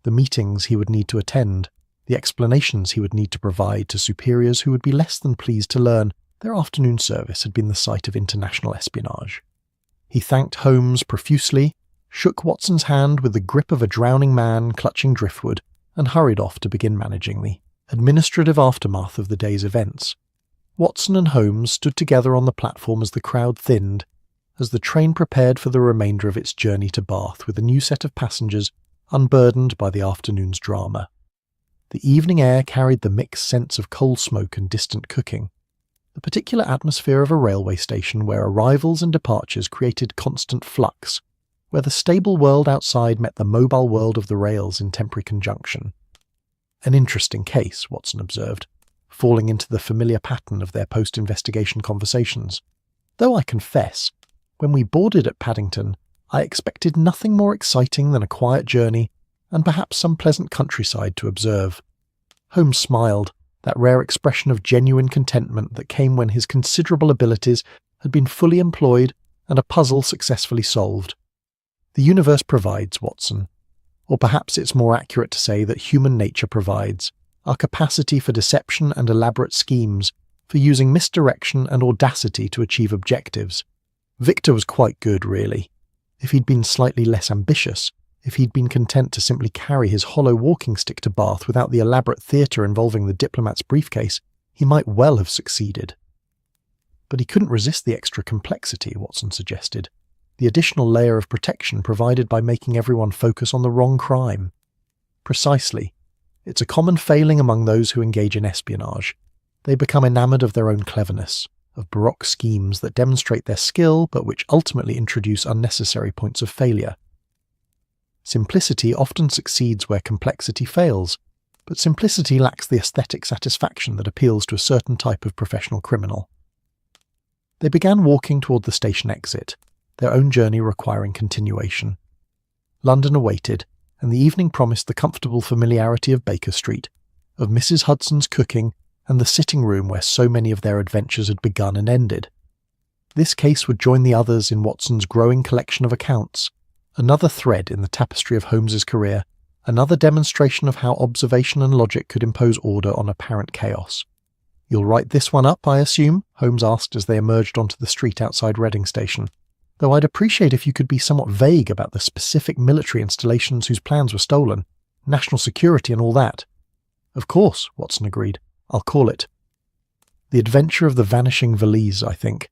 the meetings he would need to attend, the explanations he would need to provide to superiors who would be less than pleased to learn their afternoon service had been the site of international espionage. He thanked Holmes profusely, shook Watson's hand with the grip of a drowning man clutching driftwood, and hurried off to begin managing the administrative aftermath of the day's events. Watson and Holmes stood together on the platform as the crowd thinned, as the train prepared for the remainder of its journey to Bath with a new set of passengers unburdened by the afternoon's drama. The evening air carried the mixed sense of coal smoke and distant cooking, the particular atmosphere of a railway station where arrivals and departures created constant flux, where the stable world outside met the mobile world of the rails in temporary conjunction. "An interesting case," Watson observed, falling into the familiar pattern of their post-investigation conversations. "Though I confess, when we boarded at Paddington, I expected nothing more exciting than a quiet journey and perhaps some pleasant countryside to observe." Holmes smiled, that rare expression of genuine contentment that came when his considerable abilities had been fully employed and a puzzle successfully solved. "The universe provides, Watson. Or perhaps it's more accurate to say that human nature provides, our capacity for deception and elaborate schemes, for using misdirection and audacity to achieve objectives. Victor was quite good, really. If he'd been slightly less ambitious, if he'd been content to simply carry his hollow walking stick to Bath without the elaborate theatre involving the diplomat's briefcase, he might well have succeeded." "But he couldn't resist the extra complexity," Watson suggested. "The additional layer of protection provided by making everyone focus on the wrong crime." "Precisely. It's a common failing among those who engage in espionage. They become enamoured of their own cleverness, of baroque schemes that demonstrate their skill but which ultimately introduce unnecessary points of failure. Simplicity often succeeds where complexity fails, but simplicity lacks the aesthetic satisfaction that appeals to a certain type of professional criminal. They began walking toward the station exit, their own journey requiring continuation. London awaited, and the evening promised the comfortable familiarity of Baker Street, of Mrs. Hudson's cooking, and the sitting room where so many of their adventures had begun and ended. This case would join the others in Watson's growing collection of accounts, another thread in the tapestry of Holmes's career, another demonstration of how observation and logic could impose order on apparent chaos. "You'll write this one up, I assume?" Holmes asked as they emerged onto the street outside Reading Station. "Though I'd appreciate if you could be somewhat vague about the specific military installations whose plans were stolen, national security and all that." "Of course," Watson agreed. "I'll call it The Adventure of the Vanishing Valise, I think.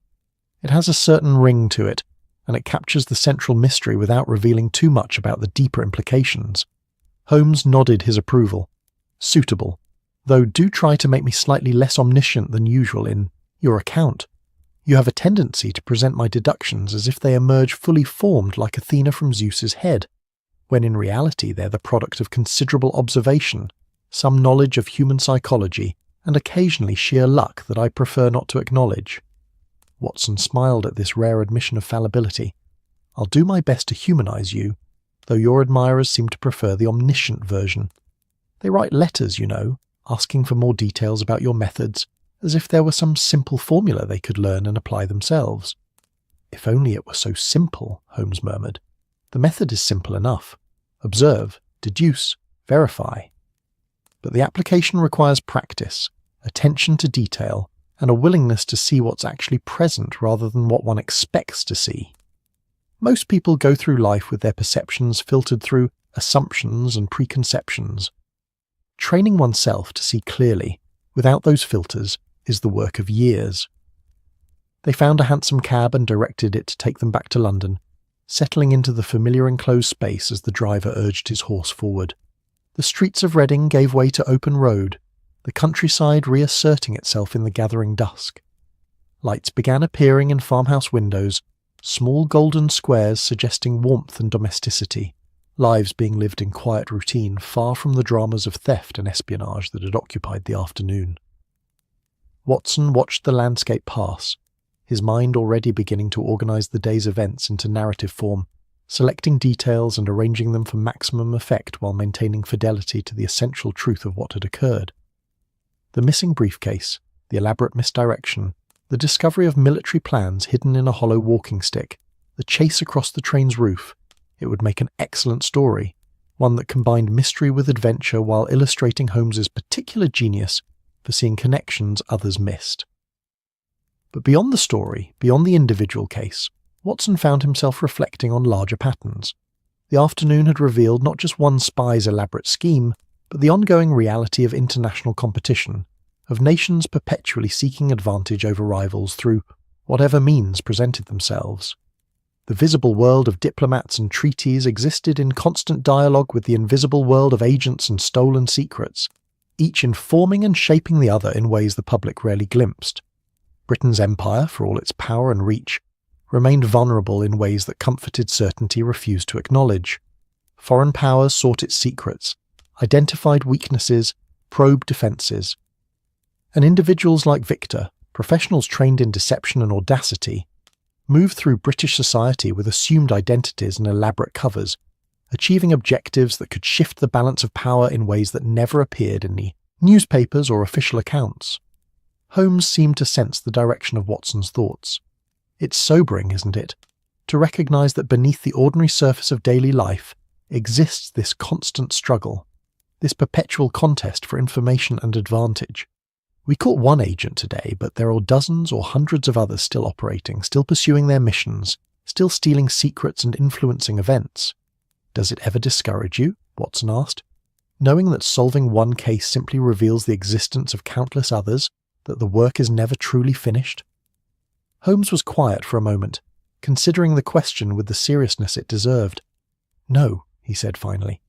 It has a certain ring to it, and it captures the central mystery without revealing too much about the deeper implications." Holmes nodded his approval. "Suitable. Though do try to make me slightly less omniscient than usual in your account. You have a tendency to present my deductions as if they emerge fully formed like Athena from Zeus's head, when in reality they're the product of considerable observation, some knowledge of human psychology, and occasionally sheer luck that I prefer not to acknowledge." Watson smiled at this rare admission of fallibility. "I'll do my best to humanize you, though your admirers seem to prefer the omniscient version. They write letters, you know, asking for more details about your methods, as if there were some simple formula they could learn and apply themselves." "If only it were so simple," Holmes murmured. "The method is simple enough. Observe, deduce, verify. But the application requires practice, attention to detail, and a willingness to see what's actually present rather than what one expects to see. Most people go through life with their perceptions filtered through assumptions and preconceptions. Training oneself to see clearly, without those filters, is the work of years." They found a hansom cab and directed it to take them back to London, settling into the familiar enclosed space as the driver urged his horse forward. The streets of Reading gave way to open road, the countryside reasserting itself in the gathering dusk. Lights began appearing in farmhouse windows, small golden squares suggesting warmth and domesticity, lives being lived in quiet routine far from the dramas of theft and espionage that had occupied the afternoon. Watson watched the landscape pass, his mind already beginning to organize the day's events into narrative form, selecting details and arranging them for maximum effect while maintaining fidelity to the essential truth of what had occurred. The missing briefcase, the elaborate misdirection, the discovery of military plans hidden in a hollow walking stick, the chase across the train's roof. It would make an excellent story, one that combined mystery with adventure while illustrating Holmes's particular genius for seeing connections others missed. But beyond the story, beyond the individual case, Watson found himself reflecting on larger patterns. The afternoon had revealed not just one spy's elaborate scheme, but the ongoing reality of international competition, of nations perpetually seeking advantage over rivals through whatever means presented themselves. The visible world of diplomats and treaties existed in constant dialogue with the invisible world of agents and stolen secrets, each informing and shaping the other in ways the public rarely glimpsed. Britain's empire, for all its power and reach, remained vulnerable in ways that comforted certainty refused to acknowledge. Foreign powers sought its secrets, identified weaknesses, probed defences. And individuals like Victor, professionals trained in deception and audacity, moved through British society with assumed identities and elaborate covers, achieving objectives that could shift the balance of power in ways that never appeared in the newspapers or official accounts. Holmes seemed to sense the direction of Watson's thoughts. It's sobering, isn't it, to recognise that beneath the ordinary surface of daily life exists this constant struggle, this perpetual contest for information and advantage. We caught one agent today, but there are dozens or hundreds of others still operating, still pursuing their missions, still stealing secrets and influencing events. Does it ever discourage you? Watson asked. Knowing that solving one case simply reveals the existence of countless others, that the work is never truly finished? Holmes was quiet for a moment, considering the question with the seriousness it deserved. No, he said finally,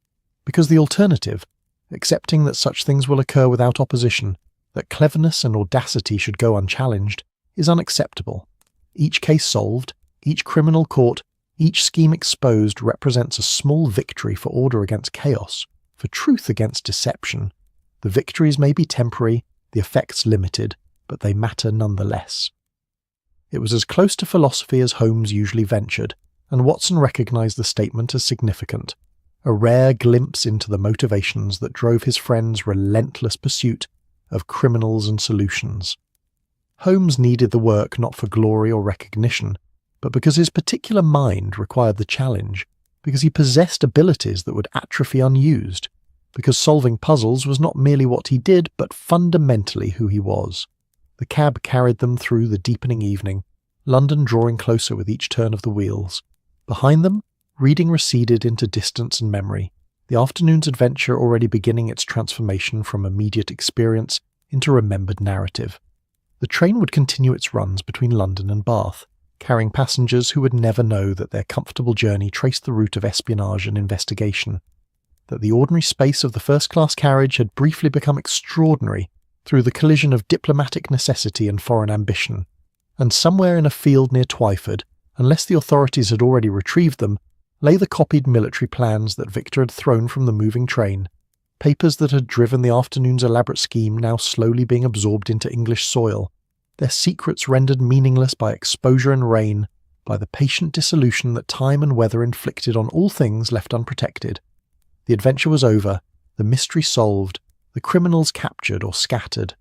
because the alternative, accepting that such things will occur without opposition, that cleverness and audacity should go unchallenged, is unacceptable. Each case solved, each criminal caught, each scheme exposed represents a small victory for order against chaos, for truth against deception. The victories may be temporary, the effects limited, but they matter nonetheless. It was as close to philosophy as Holmes usually ventured, and Watson recognised the statement as significant, a rare glimpse into the motivations that drove his friend's relentless pursuit of criminals and solutions. Holmes needed the work not for glory or recognition, but because his particular mind required the challenge, because he possessed abilities that would atrophy unused, because solving puzzles was not merely what he did, but fundamentally who he was. The cab carried them through the deepening evening, London drawing closer with each turn of the wheels. Behind them, reading receded into distance and memory, the afternoon's adventure already beginning its transformation from immediate experience into remembered narrative. The train would continue its runs between London and Bath, carrying passengers who would never know that their comfortable journey traced the route of espionage and investigation, that the ordinary space of the first-class carriage had briefly become extraordinary through the collision of diplomatic necessity and foreign ambition, and somewhere in a field near Twyford, unless the authorities had already retrieved them, lay the copied military plans that Victor had thrown from the moving train, papers that had driven the afternoon's elaborate scheme now slowly being absorbed into English soil, their secrets rendered meaningless by exposure and rain, by the patient dissolution that time and weather inflicted on all things left unprotected. The adventure was over, the mystery solved, the criminals captured or scattered.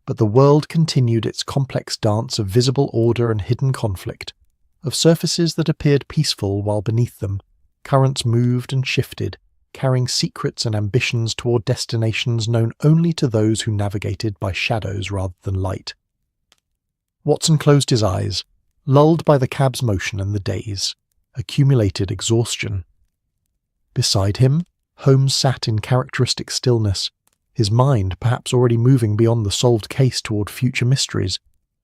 But the world continued its complex dance of visible order and hidden conflict, of surfaces that appeared peaceful while beneath them, currents moved and shifted, carrying secrets and ambitions toward destinations known only to those who navigated by shadows rather than light. Watson closed his eyes, lulled by the cab's motion and the daze, accumulated exhaustion. Beside him, Holmes sat in characteristic stillness, his mind perhaps already moving beyond the solved case toward future mysteries,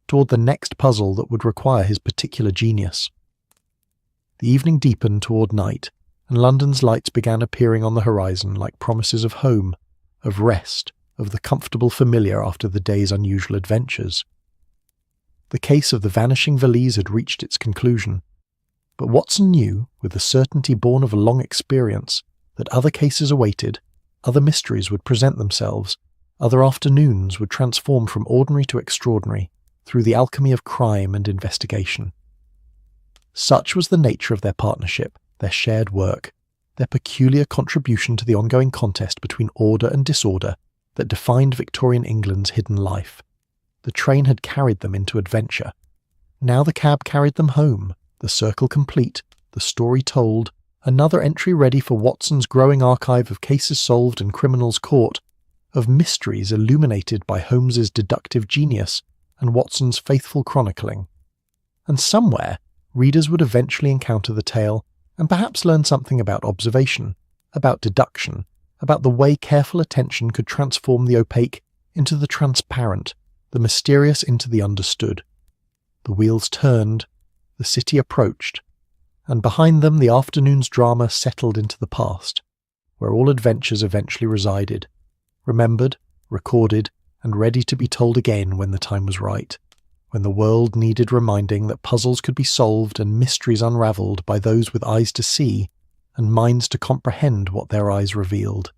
toward the next puzzle that would require his particular genius. The evening deepened toward night, and London's lights began appearing on the horizon like promises of home, of rest, of the comfortable familiar after the day's unusual adventures. The case of the vanishing valise had reached its conclusion, but Watson knew, with the certainty born of a long experience, that other cases awaited, other mysteries would present themselves, other afternoons would transform from ordinary to extraordinary, through the alchemy of crime and investigation. Such was the nature of their partnership, their shared work, their peculiar contribution to the ongoing contest between order and disorder that defined Victorian England's hidden life. The train had carried them into adventure. Now the cab carried them home, the circle complete, the story told, another entry ready for Watson's growing archive of cases solved and criminals caught, of mysteries illuminated by Holmes's deductive genius and Watson's faithful chronicling. And somewhere, readers would eventually encounter the tale and perhaps learn something about observation, about deduction, about the way careful attention could transform the opaque into the transparent, the mysterious into the understood. The wheels turned, the city approached, and behind them the afternoon's drama settled into the past, where all adventures eventually resided, remembered, recorded, and ready to be told again when the time was right, when the world needed reminding that puzzles could be solved and mysteries unravelled by those with eyes to see and minds to comprehend what their eyes revealed.